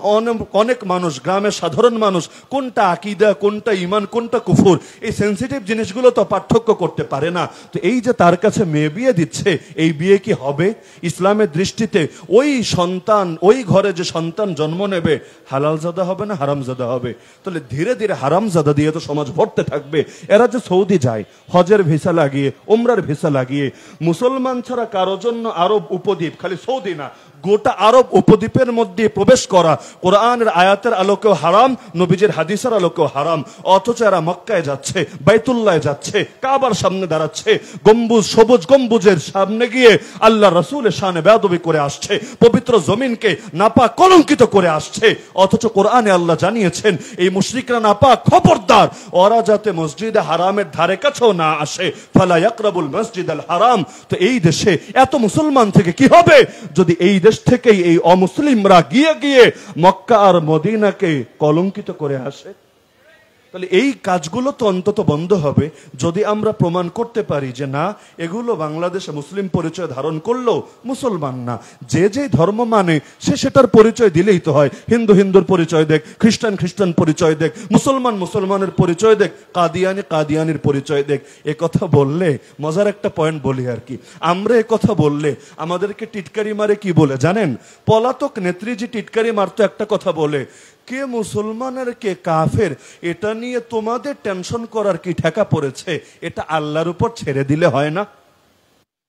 অনেক মানুষ, গ্রামের সাধারণ মানুষ কোনটা আকীদা, কোনটা ঈমান, কোনটা কুফর, এই সেনসিটিভ জিনিসগুলো তো পার্থক্য করতে পারে না। তো এই যে তার কাছে মেয়ে বিয়ে দিচ্ছে, এই বিয়ে কি হবে? ইসলামের দৃষ্টিতে ওই সন্তান, ওই ঘরে যে সন্তান জন্ম নেবে, হালালজাদা হবে না হারামজাদা হবে? তাহলে ধীরে ধীরে হারামজাদা দিয়ে তো সমাজ ভরতে থাকবে। এরা যে সৌদি যায় হজের ভিসা লাগিয়ে, উমরার ভিসা লাগিয়ে, মুসলমান ছাড়া কারো জন্য আরব উপদ্বীপ, খালি সৌদি না, গোটা আরব উপদ্বীপের মধ্যে প্রবেশ করা কোরআনের আয়াতের আলোকেও হারাম, নবীজির হাদিসের আলোকেও হারাম। অথচ এরা মক্কায় যাচ্ছে, বাইতুল্লাহে যাচ্ছে, কাবার সামনে দাঁড়াচ্ছে, গম্বুজ, সবুজ গম্বুজের সামনে গিয়ে আল্লাহ রাসূলের শানে বেয়াদবি করে আসছে, পবিত্র জমিনকে নাপাক কলঙ্কিত করে আসছে। অথচ কোরআনে আল্লাহ জানিয়েছেন এই মুশরিকরা নাপাক, খবরদার ওরা যাতে মসজিদে হারামের ধারে কাছেও না আসে, ফালা ইয়াকরাবুল মসজিদাল হারাম। তো এই দেশে এত মুসলমান থেকে কি হবে যদি এই দেশ থেকেই এই অমুসলিমরা গিয়ে গিয়ে মক্কা আর মদিনাকে কলঙ্কিত করে আসে? তাহলে এই কাজগুলো তো অন্তত বন্ধ হবে যদি আমরা প্রমাণ করতে পারি যে না, এগুলো বাংলাদেশে মুসলিম পরিচয় ধারণ করলেও মুসলমান না। যে যে ধর্ম মানে সে সেটার পরিচয় দিলেই তো হয়। হিন্দু হিন্দুর পরিচয় দেখ, খ্রিস্টান খ্রিস্টান পরিচয় দেখ, মুসলমান মুসলমানের পরিচয় দেখ, কাদিয়ানি কাদিয়ানির পরিচয় দেখ। এ কথা বললে মজার একটা পয়েন্ট বলি আর কি, আমরা এ কথা বললে আমাদেরকে টিটকারি মারে কি বলে জানেন? পলাতক নেত্রীজি টিটকারি মারতো একটা কথা বলে, কে মুসলমান আর কে কাফের এটা নিয়ে তোমাদের টেনশন করার কি ঠেকা পড়েছে? এটা আল্লাহর উপর ছেড়ে দিলে হয় না?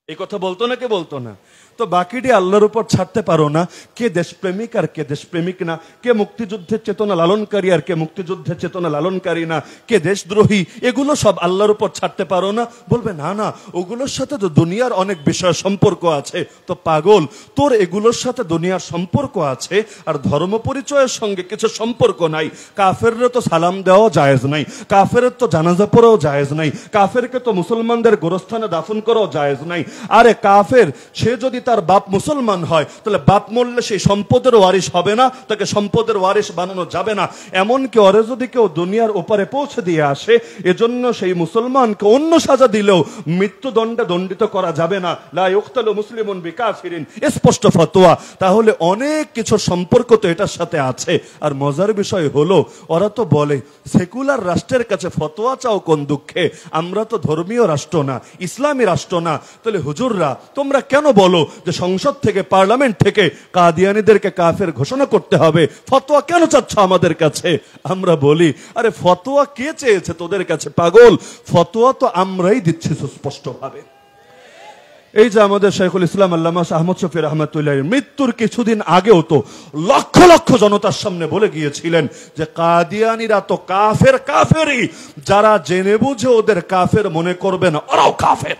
এই কথা বলতো না? কে বলতো না? তো বাকিটি আল্লাহর উপর ছাড়তে পারো না? কে দেশপ্রেমিক আর কে দেশপ্রেমিক না, কে মুক্তিযুদ্ধের চেতনা লালনকারী আর কে মুক্তিযুদ্ধের চেতনা লালনকারী না, কে দেশদ্রোহী, এগুলো সব আল্লাহর উপর ছাড়তে পারো না? বলবে না না, ওগুলোর সাথে তো দুনিয়ার অনেক বিষয় সম্পর্ক আছে। তো পাগল, তোর এগুলোর সাথে দুনিয়ার সম্পর্ক আছে আর ধর্ম পরিচয়ের সঙ্গে কিছু সম্পর্ক নাই। কাফেররা তো সালাম দেওয়া জায়েজ নাই, কাফেরের তো জানাজা পড়াও জায়েজ নাই, কাফেরকে তো মুসলমানদের গোরস্থানে দাফন করাও জায়েজ নাই। আরে কাফের সে যদি তার বাপ মুসলমান হয়, তাহলে বাপ মরলে সেই সম্পদের ওয়ারিশ হবে না, তাকে সম্পদের ওয়ারিশ বানানো যাবে না। এমনকি ওরে যদি কেউ দুনিয়ার ওপারে পৌঁছে দিয়ে আসে, এজন্য সেই মুসলমানকে অন্য সাজা দিলেও মৃত্যুদণ্ডে দণ্ডিত করা যাবে না। লা ইউকতালু মুসলিমুন বিকাফিরিন, স্পষ্ট ফতোয়া। তাহলে অনেক কিছু সম্পর্ক তো এটার সাথে আছে। আর মজার বিষয় হলো, ওরা তো বলে সেকুলার রাষ্ট্রের কাছে ফতোয়া চাও কোন দুঃখে? আমরা তো ধর্মীয় রাষ্ট্র না, ইসলামী রাষ্ট্র না। তাহলে হুজুররা তোমরা কেন বলো যে সংসদ থেকে, পার্লামেন্ট থেকে কাদিয়ানীদেরকে কাফের ঘোষণা করতে হবে? ফতোয়া কেন চাচ্ছ আমাদের কাছে? আমরা বলি, আরে ফতোয়া কে চেয়েছে তোদের কাছে পাগল? ফতোয়া তো আমরাই দিচ্ছি সুস্পষ্টভাবে। এই যে আমাদের শাইখুল ইসলাম আল্লামা আহমদ শফি রহমাতুল্লাহ মৃত্যুর কিছুদিন আগেও তো লক্ষ লক্ষ জনতার সামনে বলে গিয়েছিলেন যে কাদিয়ানীরা তো কাফের, কাফেরই। যারা জেনে বুঝে ওদের কাফের মনে করবে না, ওরাও কাফের।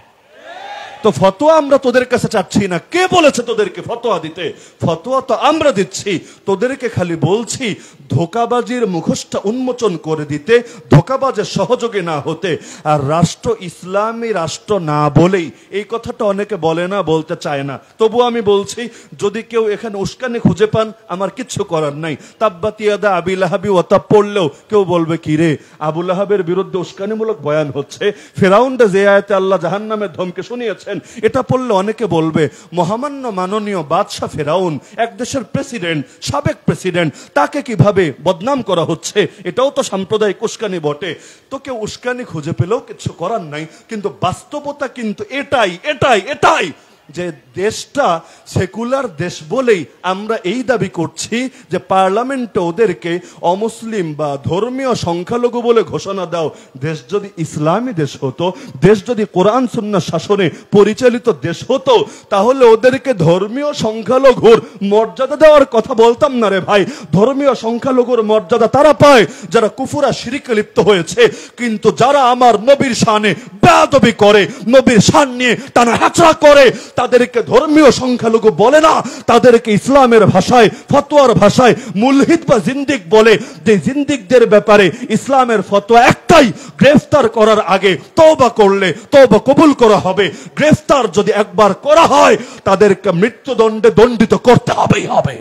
তো ফতোয়া আমরা তোদের কাছে চাচ্ছি না। কে বলেছে তোদেরকে ফতোয়া দিতে? ফতোয়া তো আমরা দিচ্ছি, তোদেরকে খালি বলছি ধোকাবাজির মুখোশটা উন্মোচন করে দিতে, ধোকাবাজের সহযোগী না হতে। আর রাষ্ট্র ইসলামী রাষ্ট্র না বলেই, এই কথাটা অনেকে বলে না, বলতে চায় না, তবু আমি বলছি, যদি কেউ এখানে উস্কানি খুঁজে পান আমার কিচ্ছু করার নাই। তাব্বাত ইয়াদা আবি লাহাবি ওয়া তাব পড়লেও কেউ বলবে কি রে, আবু লাহাবের বিরুদ্ধে উস্কানিমূলক বয়ান হচ্ছে। ফেরাউনটা যে আয়াতে আল্লাহ জাহান্নামের ধমকে শুনিয়েছে, এটা পড়লে অনেকে বলবে মহামান্য মাননীয় বাদশাহ ফেরাউন, এক দেশের প্রেসিডেন্ট, সাবেক প্রেসিডেন্ট, তাকে কিভাবে বদনাম করা হচ্ছে? এটাও তো সাম্প্রদায়িক উস্কানি বটে। তো কেউ উস্কানি খুঁজে পেলেও কিছু করার নাই। কিন্তু বাস্তবতা কিন্তু এটাই এটাই এটাই যে দেশটা সেকুলার দেশ বলেই আমরা এই দাবি করছি যে পার্লামেন্টে ওদেরকে অমুসলিম বা ধর্মীয় সংখ্যালঘু বলে ঘোষণা দাও। দেশ যদি ইসলামী দেশ হতো, দেশ যদি কোরআন সুন্নাহ শাসনে পরিচালিত দেশ হতো, তাহলে ওদেরকে ধর্মীয় সংখ্যালঘুর মর্যাদা দেওয়ার কথা বলতাম না রে ভাই। ধর্মীয় সংখ্যালঘুর মর্যাদা তারা পায় যারা কুফর আর শিরকে লিপ্ত হয়েছে। কিন্তু যারা আমার নবীর শানে বেয়াদবি করে, নবীর শান নিয়ে টানা হ্যাচড়া করে, তাদেরকে ধর্মীয় সংখ্যালঘু বলে না, তাদেরকে ইসলামের ভাষায়, ফতোয়ার ভাষায় মুলহিদ বা জিন্দিক বলে। যে জিন্দিকদের ব্যাপারে ইসলামের ফতোয়া একটাই, গ্রেফতার করার আগে তওবা করলে তওবা কবুল করা হবে। গ্রেফতার যদি একবার করা হয়, তাদেরকে মৃত্যুদণ্ডে দণ্ডিত করতে হবেই হবে।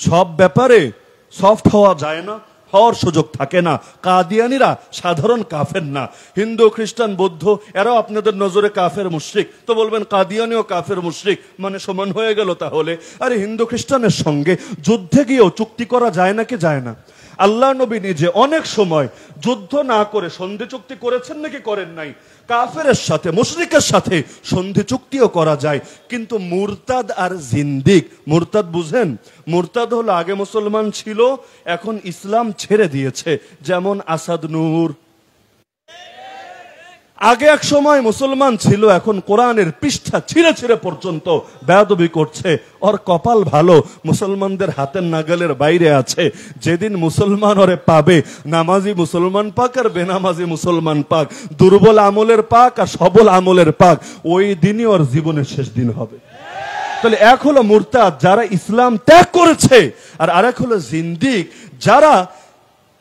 সব ব্যাপারে সফট হওয়া যায় না, হওয়ার সুযোগ থাকে না। কাদিয়ানীরা সাধারণ কাফের না, হিন্দু খ্রিস্টান বৌদ্ধ এরাও আপনাদের নজরে কাফের মুশরিক, তো বলবেন কাদিয়ানীও কাফের মুশরিক, মানে সমান হয়ে গেল তাহলে। আরে হিন্দু খ্রিস্টানের সঙ্গে যুদ্ধে গিয়েও চুক্তি করা যায় নাকি যায় না? আল্লাহ নবী নিজে অনেক সময় যুদ্ধ না করে সন্ধি চুক্তি করেছেন নাকি করেন নাই? কাফেরের সাথে মুশরিকের সাথে সন্ধি চুক্তিও করা যায়, কিন্তু মুরতাদ আর জিন্দিক, মুরতাদ বুঝেন? মুরতাদ হলো আগে মুসলমান ছিল, এখন ইসলাম ছেড়ে দিয়েছে, যেমন আসাদ নূর। আগে এক সময় মুসলমান ছিল, এখন কোরআনের পৃষ্ঠা ছিঁড়ে ছিঁড়ে পর্যন্ত বেয়াদবি করছে। ওর কপাল ভালো, মুসলমানদের হাতের নাগালের বাইরে আছে। যেদিন মুসলমান ওরে পাবে, নামাজি মুসলমান পাক আর বেনামাজি মুসলমান পাক, দুর্বল আমলের পাক আর সবল আমলের পাক, ওই দিনই ওর জীবনের শেষ দিন হবে। তাহলে এক হলো মুরতাদ, যারা ইসলাম ত্যাগ করেছে, আর আরেক হলো জিন্দিক, যারা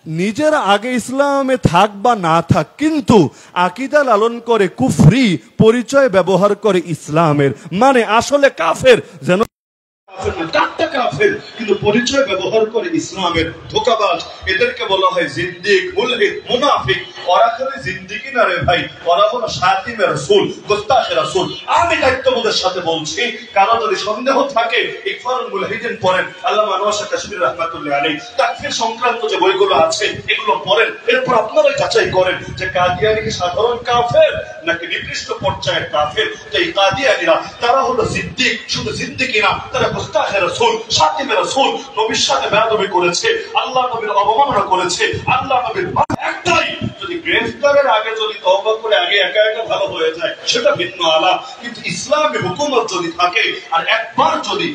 নিজেরা আগে ইসলামে থাক বা না থাক, কিন্তু আকীদা লালন করে কুফরি পরিচয় ব্যবহার করে ইসলামের, মানে আসলে কাফের, যেন কাফের কিন্তু পরিচয় ব্যবহার করে ইসলামের, ধোঁকাবাজ। এদেরকে বলা হয় জিন্দিক, মুলহিদ, মুনাফিক। ওরা খালি জিন্দিগি না রে ভাই, ওরা হলো শাতিমে রাসূল, গোস্তাখে রাসূল। আমি দায়িত্ববোধের সাথে বলছি, কারো যদি সন্দেহ থাকে ইকফারুল মুলহিদিন পড়েন, আল্লামা আনোয়ার শাহ কাশ্মীরি রাহমাতুল্লাহ আলাইহি তাকফীর সংক্রান্ত যে বইগুলো আছে এগুলো পড়েন, এরপর আপনারা যাচাই করেন যে কাদিয়ানী কি সাধারণ কাফের নাকি নির্দিষ্ট পর্যায়ের কাফের। যে কাদিয়ানীরা তারা হলো জিন্দিক, শুধু জিন্দিগি না, তারা গোস্তাখে রাসূল, শাতিমে রাসূল, নবীর সাথে বেয়াদবি করেছে, আল্লাহ নবীর অবমাননা করেছে। আল্লাহ নবীর একটাই, যদি গ্রেফতারের আগে যদি তওবা করে আগে একা একা ভালো হয়ে যায় সেটা ভিন্ন আলা, কিন্তু ইসলামে হুকুমত যদি থাকে আর একবার যদি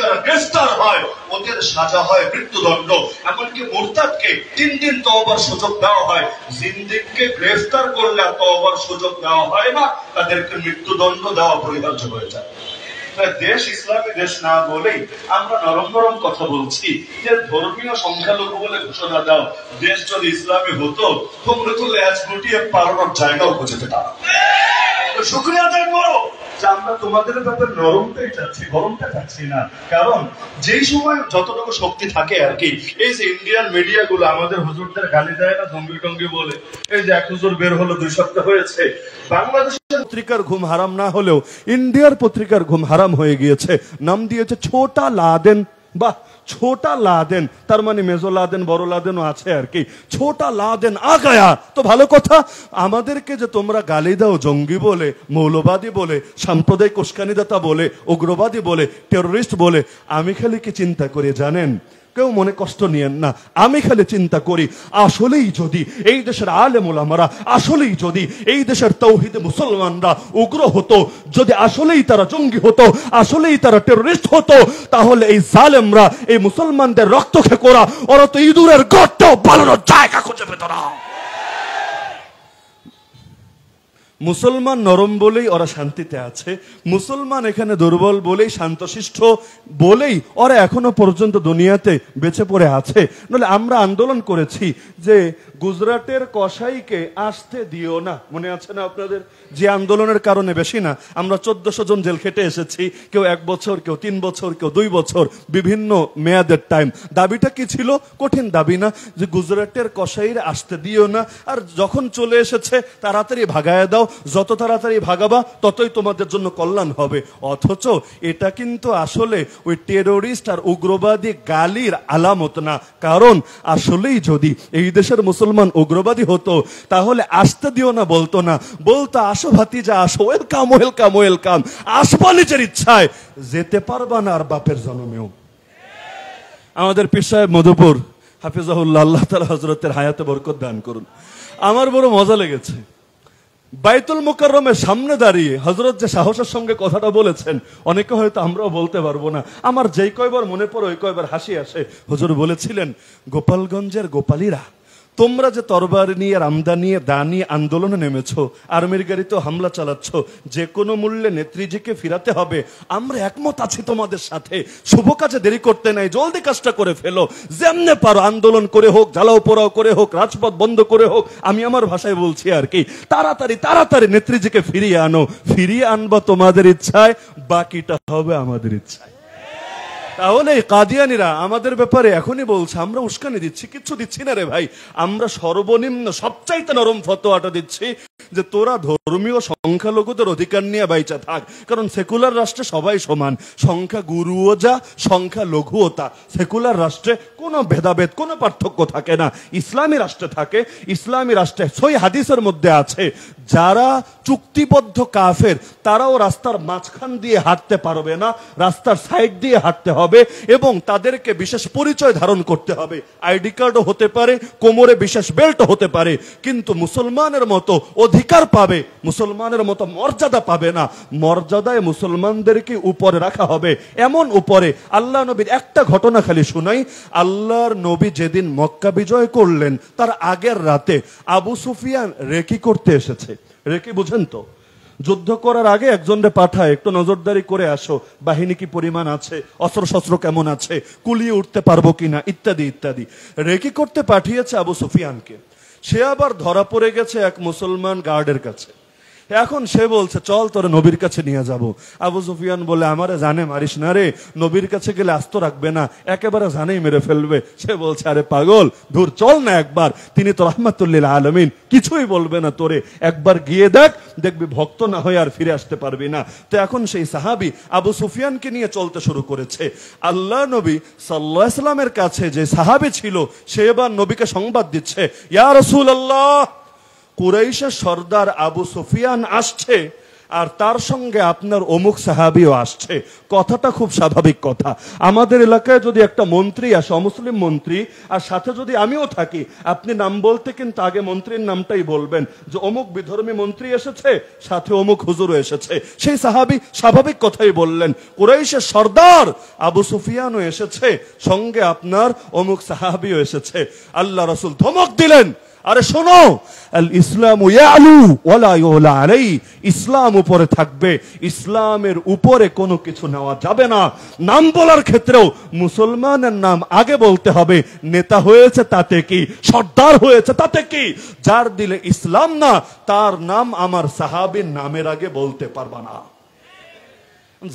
ওরা গ্রেফতার হয়, ওদের সাজা হয় মৃত্যুদণ্ড। এমনকি মুরতাদকে 3 দিন তওবার সুযোগ দেওয়া হয়, জিন্দিককে গ্রেফতার করলে আর তওবার সুযোগ দেওয়া হয় না, তাদেরকে মৃত্যুদণ্ড দেওয়া পরিহার্য হয়ে যায়। দেশ ইসলামী দেশ না বলেই আমরা নরম নরম কথা বলছি যে ধর্মীয় সংখ্যালঘু বলে ঘোষণা দাও। দেশ যদি ইসলামী হতো, তোমরা তো ল্যাজ গুটিয়ে পালানোর জায়গাও খুঁজে পেতাম। শুকরিয়া আদায় করো যে আমরা তোমাদের ব্যাপারে নরমটাই চাচ্ছি, গরমটা চাচ্ছি না। কারণ যেই সময় যতটুকু শক্তি থাকে আর কি, এই যে ইন্ডিয়ান মিডিয়া গুলো আমাদের হুজুরদের গালি দেয় না, জঙ্গি টঙ্গি বলে, এই যে এক হুজুর বের হলো 2 সপ্তাহ হয়েছে, বাংলাদেশের পত্রিকার ঘুম হারাম না হলেও ইন্ডিয়ার পত্রিকার ঘুম হারাম হয়ে গিয়েছে। নাম দিয়েছে ছোটা লাদেন। বাহ, ছোটা লাদেন, তার মানে মেজো লাদেন বড় লাদেনও আছে আর কি। ছোটা লাদেন আ গায়া, তো ভালো কথা। আমাদেরকে যে তোমরা গালি দাও জঙ্গি বলে, মৌলবাদী বলে, সাম্প্রদায়িক উস্কানিদাতা বলে, উগ্রবাদী বলে, টেরোরিস্ট বলে, আমি খালি কি চিন্তা করি জানেন? কেউ মনে কষ্ট নিয়েন না, আমি খালি চিন্তা করি আসলেই যদি এই দেশের আলেম ওলামারা, আসলেই যদি এই দেশের তাওহীদে মুসলমানরা উগ্র হতো, যদি আসলেই তারা জঙ্গি হতো, আসলেই তারা টেররিস্ট হতো, তাহলে এই জালেমরা, এই মুসলমানদের রক্ত খেকোরা, ওরা তো ইঁদুরের গর্তেও পালানোর জায়গা খুঁজে পেত না। মুসলমান নরম বলেই ওরা শান্তিতে আছে, মুসলমান এখানে দুর্বল বলেই, শান্তশিষ্ট বলেই ওরা এখনো পর্যন্ত দুনিয়াতে বেঁচে পড়ে আছে। নইলে আমরা আন্দোলন করেছি যে গুজরাটের কসাইকে আসতে দিও না, মনে আছে না আপনাদের? যে আন্দোলনের কারণে বেশি না আমরা 1400 জন জেল খেটে এসেছি, কেউ 1 বছর, কেউ 3 বছর, কেউ 2 বছর, বিভিন্ন মেয়াদের টাইম। দাবিটা কি ছিল? কঠিন দাবি না, যে গুজরাটের কসাইরা আসতে দিও না, আর যখন চলে এসেছে তাড়াতাড়ি ভাগায় দাও, যত তাড়াতাড়ি ভাগাবা ততই তোমাদের জন্য কল্যাণ হবে। অথচ এটা কিন্তু আসলে ওই টেরোরিস্ট আর উগ্রবাদী গালির আলামত না। কারণ আসলেই যদি এই দেশের মুসলমান উগ্রবাদী হতো, তাহলে আসতে দিও না বলতো না, বলতো আসো ভাতিজা আসো, ওয়েলকাম ওয়েলকাম ওয়েলকাম, আসবা নিজের ইচ্ছায়, যেতে পারবা না আর বাপের জন্মেও। আমাদের পীর সাহেব মধুপুর হাফিজাহুল্লাহ, আল্লাহ তাআলা হযরতের হায়াতে বরকত দান করুন, আমার বড় মজা লেগেছে। বাইতুল মুকাররমের সামনে দাঁড়িয়ে হযরত যে সাহসের সঙ্গে কথাটা বলেছেন, অনেকে হয়তো আমরাও বলতে পারবো না, আমার যেই কয়বার মনে পড়ে ওই কয়বার হাসি আসে। হুজুর বলেছিলেন, গোপালগঞ্জের গোপালীরা, তোমরা যে তরবারি নিয়ে, রামদা নিয়ে, দা নিয়ে আন্দোলনে নেমেছো, আর্মির গাড়িতেও হামলা চালাচ্ছ, যে কোনো মূল্যে নেত্রীজিকে ফিরাতে হবে, আমরা একমত আছি তোমাদের সাথে। শুভ কাজে দেরি করতে নাই, জলদি কাজটা করে ফেলো, যেমনে পারো আন্দোলন করে হোক, জ্বালাও পোড়াও করে হোক, রাজপথ বন্ধ করে হোক, আমি আমার ভাষায় বলছি আর কি, তাড়াতাড়ি তাড়াতাড়ি নেত্রীজিকে ফিরিয়ে আনো। ফিরিয়ে আনবা তোমাদের ইচ্ছায়, বাকিটা হবে আমাদের ইচ্ছায়। তাহলে এই কাদিয়ানিরা আমাদের ব্যাপারে এখনই বলছে আমরা উস্কানি দিচ্ছি, কিচ্ছু দিচ্ছি না রে ভাই। আমরা সর্বনিম্ন সবচাইতে নরম ফতোয়াটা দিচ্ছি যে তোরা ধর্মীয় সংখ্যালঘুদের অধিকার নিয়ে বাইচা থাক, কারণ সেকুলার রাষ্ট্রে সবাই সমান, সংখ্যা গুরুও যা সংখ্যা লঘুও তা। সেকুলার রাষ্ট্রে কোনো ভেদাভেদ কোনো পার্থক্য থাকে না, ইসলামী রাষ্ট্রে থাকে। ইসলামী রাষ্ট্রে সই হাদিসের মধ্যে আছে যারা চুক্তিবদ্ধ কাফের তারাও রাস্তার মাঝখান দিয়ে হাঁটতে পারবে না, রাস্তার সাইড দিয়ে হাঁটতে হবে এবং তাদেরকে বিশেষ পরিচয় ধারণ করতে হবে। আইডি কার্ডও হতে পারে, কোমরে বিশেষ বেল্টও হতে পারে, কিন্তু মুসলমানের মতো অধিকার পাবে, মুসলমানের মতো মর্যাদা পাবে না। মর্যাদায় মুসলমানদেরকে উপরে রাখা হবে, এমন উপরে। আল্লাহ নবীর একটা ঘটনা খালি শুনাই। আল্লাহর নবী যেদিন মক্কা বিজয় করলেন তার আগের রাতে আবু সুফিয়ান রেকি করতে এসেছে। রেকি বুঝেন তো? যুদ্ধ করার আগে একজনরে পাঠায়, একটু নজরদারি করে আসো, বাহিনী কি পরিমাণ আছে, অস্ত্র শস্ত্র কেমন আছে, কুলিয়ে উঠতে পারবো কিনা, ইত্যাদি ইত্যাদি। রেকি করতে পাঠিয়েছে আবু সুফিয়ানকে। সে আবার ধরা পড়ে গেছে এক মুসলমান গার্ডের কাছে। এখন সে বলছে চল তোরে নবীর কাছে নিয়ে যাব। আবু সুফিয়ান বলে আমারে জানে মারিস না রে, নবীর কাছে গেলে আস্ত রাখবে না, একেবারে জানেই মেরে ফেলবে। সে বলছে আরে পাগল, ধুর চল না একবার, তিনি তো রাহমাতুল্লিল আলামিন, কিছুই বলবে না তোরে, একবার গিয়ে দেখ, দেখবি ভক্ত না হয়ে আর ফিরে আসতে পারবি না। তো এখন সেই সাহাবী আবু সুফিয়ানকে নিয়ে চলতে শুরু করেছে। আল্লাহ নবী সাল্লাল্লাহু আলাইহি ওয়াসাল্লামের কাছে যে সাহাবী ছিল সে এবার নবীকে সংবাদ দিচ্ছে, ইয়া রাসূলুল্লাহ, কুরাইশের সর্দার আবু সুফিয়ান আসছে আর তার সঙ্গে আপনার অমুক সাহাবীও আসছে। কথাটা খুব স্বাভাবিক কথা। আমাদের এলাকায় যদি একটা মন্ত্রী আসে, অমুসলিম মন্ত্রী, আর সাথে যদি আমিও থাকি, আপনি নাম বলতে কিন্তু আগে মন্ত্রীর নামটাই বলবেন যে অমুক বিধর্মী মন্ত্রী এসেছে, সাথে অমুক হুজুরও এসেছে। সেই সাহাবী স্বাভাবিক কথাই বললেন, কুরাইশের সর্দার আবু সুফিয়ানও এসেছে, সঙ্গে আপনার অমুক সাহাবীও এসেছে। আল্লাহ রাসূল ধমক দিলেন, আরে শোনো, আল ইসলামু ইয়ালু ওয়ালা ইউলা আলাইহি, ইসলাম উপরে থাকবে, ইসলামের উপরে কোনো কিছু নেওয়া যাবে না। নাম বলার ক্ষেত্রেও মুসলমানের নাম আগে বলতে হবে। নেতা হয়েছে তাতে কি, সর্দার হয়েছে তাতে কি, যার দিলে ইসলাম না তার নাম আমার সাহাবীর নামের আগে বলতে পারবা না।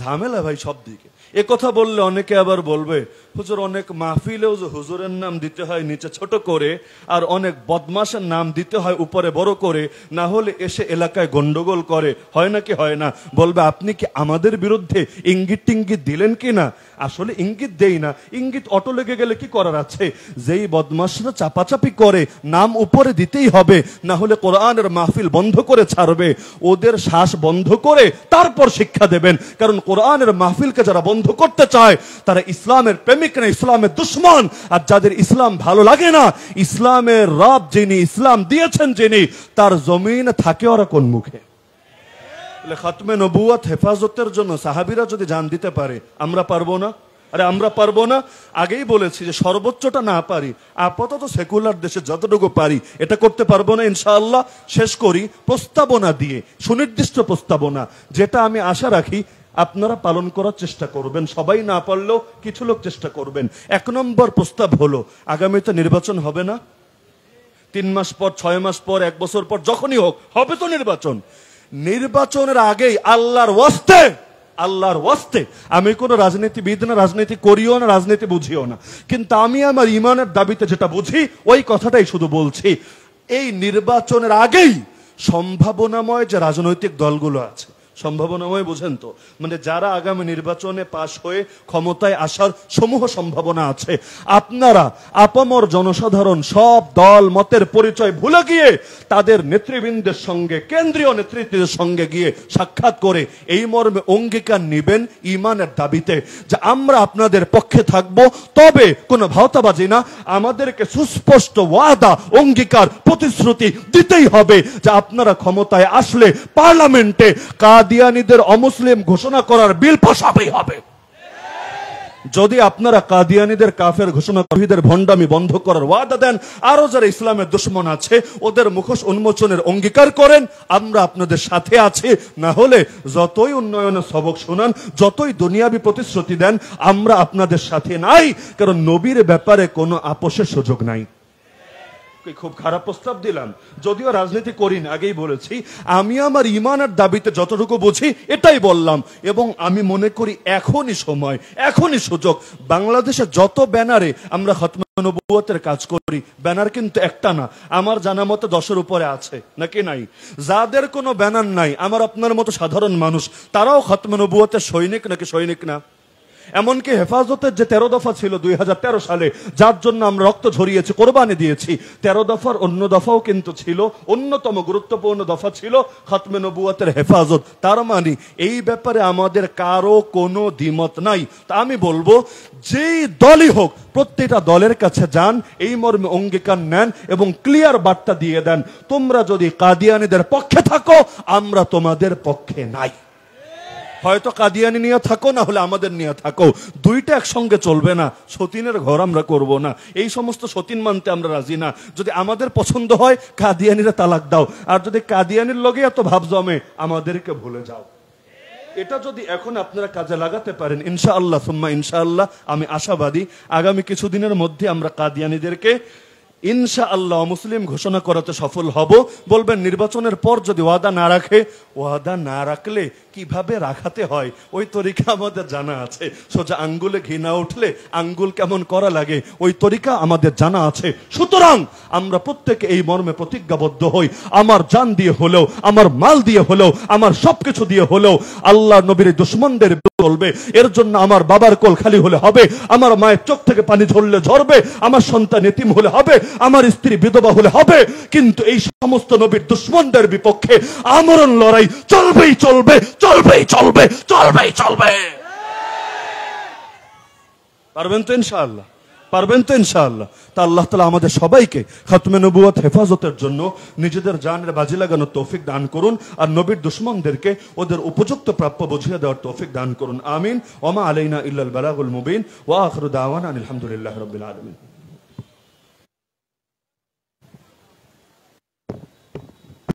ঝামেলা ভাই সব দিকে। এ কথা বললে অনেকে আবার বলবে হুজুর অনেক মাহফিলেও যে হুজুরের নাম দিতে হয় নিচে ছোট করে, আর অনেক বদমাশের নাম দিতে হয় উপরে বড় করে, না হলে এসে এলাকায় গন্ডগোল করে, হয় নাকি হয় না? বলবে আপনি কি আমাদের বিরুদ্ধে ইঙ্গিত টিঙ্গিত দিলেন কি না? আসলে ইঙ্গিত দেই না, ইঙ্গিত অটো লেগে গেলে কি করার আছে? যেই বদমাশরা চাপাচাপি করে নাম উপরে দিতেই হবে, না হলে কোরআনের মাহফিল বন্ধ করে ছাড়বে। ওদের শ্বাস বন্ধ করে তারপর শিক্ষা দেবেন, কারণ কোরআনের মাহফিলকে যারা বন্ধ করতে চায় তারা ইসলামের প্রেমিক না, ইসলামের দুশ্মন। আর যাদের ইসলাম ভালো লাগে না, ইসলামের রব যিনি, ইসলাম দিয়েছেন যিনি, তার জমিন থাকে ওরা কোন মুখে? খাতমে নবুয়ত হেফাজতের জন্য সাহাবীরা যদি জান দিতে পারে, আমরা পারবো না? আরে আমরা পারবো না? আগেই বলেছি যে সর্বোচ্চটা না পারি, আপাতত সেকুলার দেশে যতটুকু পারি এটা করতে পারবো না ইনশাআল্লাহ। শেষ করি প্রস্তাবনা দিয়ে, সুনির্দিষ্ট প্রস্তাবনা, যেটা আমি আশা রাখি আপনারা পালন করার চেষ্টা করবেন। সবাই না পারলেও কিছু লোক চেষ্টা করবেন। 1 নম্বর প্রস্তাব হলো, আগামীতে নির্বাচন হবে না? 3 মাস পর, 6 মাস পর, 1 বছর পর, যখনই হোক হবে তো নির্বাচন। নির্বাচনের আগেই আল্লাহর ওয়াস্তে, আল্লাহর ওয়াস্তে, আমি কোনো রাজনীতিবিদ না, রাজনীতি করিও না, রাজনীতি বুঝিও না, কিন্তু আমি আমার ইমানের দাবিতে যেটা বুঝি ওই কথাটাই শুধু বলছি। এই নির্বাচনের আগেই সম্ভাবনাময় যে রাজনৈতিক দলগুলো আছে, সম্ভাবনাময় বুঝেন তো, মানে যারা আগামী নির্বাচনে পাশ হয়ে ক্ষমতায় আসার সমূহ সম্ভাবনা আছে, আপনারা আপামর জনসাধারণ সব দল মতের পরিচয় ভুলে গিয়ে তাদের নেতৃবৃন্দের সঙ্গে, কেন্দ্রীয় নেতৃত্বের সঙ্গে গিয়ে সাক্ষাৎ করে এই মর্মে অঙ্গীকার নিবেন ইমানের দাবিতে যে আমরা আপনাদের পক্ষে থাকব, তবে কোনো ভাওতাবাজি না, আমাদেরকে সুস্পষ্ট ওয়াদা, অঙ্গীকার, প্রতিশ্রুতি দিতেই হবে যে আপনারা ক্ষমতায় আসলে পার্লামেন্টে কাদিয়ানীদের অমুসলিম ঘোষণা করার বিল পাস হবে। যদি আপনারা কাদিয়ানীদের কাফের ঘোষণা, তৌহিদের ভণ্ডামি বন্ধ করার ওয়াদা দেন, আরো যারা ইসলামের দুশমন আছে ওদের মুখোশ উন্মোচনের অঙ্গীকার করেন, আমরা আপনাদের সাথে আছি। না হলে যতই উন্নয়নের সবক শোনান, যতই দুনিয়াবি প্রতিশ্রুতি দেন, আমরা আপনাদের সাথে নাই, কারণ নবীর ব্যাপারে কোনো আপোষের সুযোগ নাই। খুব খারাপ প্রস্তাব দিলাম? যদিও রাজনীতি করি না, আগেই বলেছি, আমি আমার ইমানের দাবিতে যতটুকু বুঝি এটাই বললাম। এবং আমি মনে করি এখনই সময়, এখনই সুযোগ। বাংলাদেশে যত ব্যানারে আমরা খতমে নবুয়তের কাজ করি, ব্যানার কিন্তু একটা না, আমার জানা মতো 10-এর উপরে আছে, নাকি নাই? যাদের কোনো ব্যানার নাই, আমার আপনার মতো সাধারণ মানুষ, তারাও খতমে নবুয়তের সৈনিক, নাকি সৈনিক না? এমনকি হেফাজতের যে 13 দফা ছিল 2013 সালে, যার জন্য আমরা রক্ত ঝরিয়েছি, কোরবানি দিয়েছি, 13 দফার অন্য দফাও কিন্তু ছিল, অন্যতম গুরুত্বপূর্ণ দফা ছিল খতমে নবুয়তের হেফাজত। তার মানে এই ব্যাপারে আমাদের কারো কোনো দ্বিমত নাই। তা আমি বলবো, যেই দলই হোক, প্রত্যেকটা দলের কাছে যান, এই মর্মে অঙ্গীকার নেন এবং ক্লিয়ার বার্তা দিয়ে দেন, তোমরা যদি কাদিয়ানীদের পক্ষে থাকো, আমরা তোমাদের পক্ষে নাই। হয়তো কাদিয়ানি নিয়ে থাকো, না হলে আমাদের নিয়ে থাকো, দুইটা একসঙ্গে চলবে না। সতীনের ঘর আমরা করব না, এই সমস্ত সতীন মানতে আমরা রাজি না। যদি আমাদের পছন্দ হয়, কাদিয়ানিরা তালাক দাও, আর যদি কাদিয়ানির লগে এত ভাব জমে, আমাদেরকে ভুলে যাও। এটা যদি এখন আপনারা কাজে লাগাতে পারেন, ইনশাআল্লাহ সুম্মা ইনশাআল্লাহ, আমি আশাবাদী আগামী কিছুদিনের মধ্যে আমরা কাদিয়ানিদেরকে ইনশাআল্লাহ মুসলিম ঘোষণা করাতে সফল হব। বলবেন নির্বাচনের পর যদি ওয়াদা না রাখে, ওয়াদা না রাখলে কিভাবে রাখাতে হয় ওই তরিকা আমাদের জানা আছে। সোজা আঙ্গুলে ঘি না উঠলে আঙ্গুল কেমন করা লাগে, ওই তরিকা আমাদের জানা আছে। সুতরাং আমরা প্রত্যেকে এই মর্মে প্রতিজ্ঞাবদ্ধ হই, আমার জান দিয়ে হলেও, আমার মাল দিয়ে হলেও, আমার সবকিছু দিয়ে হলেও আল্লাহ নবীর দুশমনদের চলবে। এর জন্য আমার বাবার কোল খালি হলে হবে, আমার মায়ের চোখ থেকে পানি ঝরলে ঝরবে, আমার সন্তান এতিম হলে হবে, আমার স্ত্রী বিধবা হলে হবে, কিন্তু এই সমস্ত নবীর দুশমনদের বিপক্ষে আমরণ লড়াই চলবেই চলবে, চলবেই চলবে, চলবেই চলবে। পারবেন তো ইনশাআল্লাহ? পারবেন তো ইনশাআল্লাহ? তা আল্লাহ তাআলা আমাদের সবাইকে খতমে নবুয়ত হেফাজতের জন্য নিজেদের জানের বাজি লাগানোর তৌফিক দান করুন, আর নবীর দুশমনদেরকে ওদের উপযুক্ত প্রাপ্য বুঝিয়ে দেওয়ার তৌফিক দান করুন। আমিন। ওয়া মা আলাইনা ইল্লাল বালাগুল মুবিন ওয়া আখিরু দাওয়ানা আলহামদুলিল্লাহি রাব্বিল আলামিন।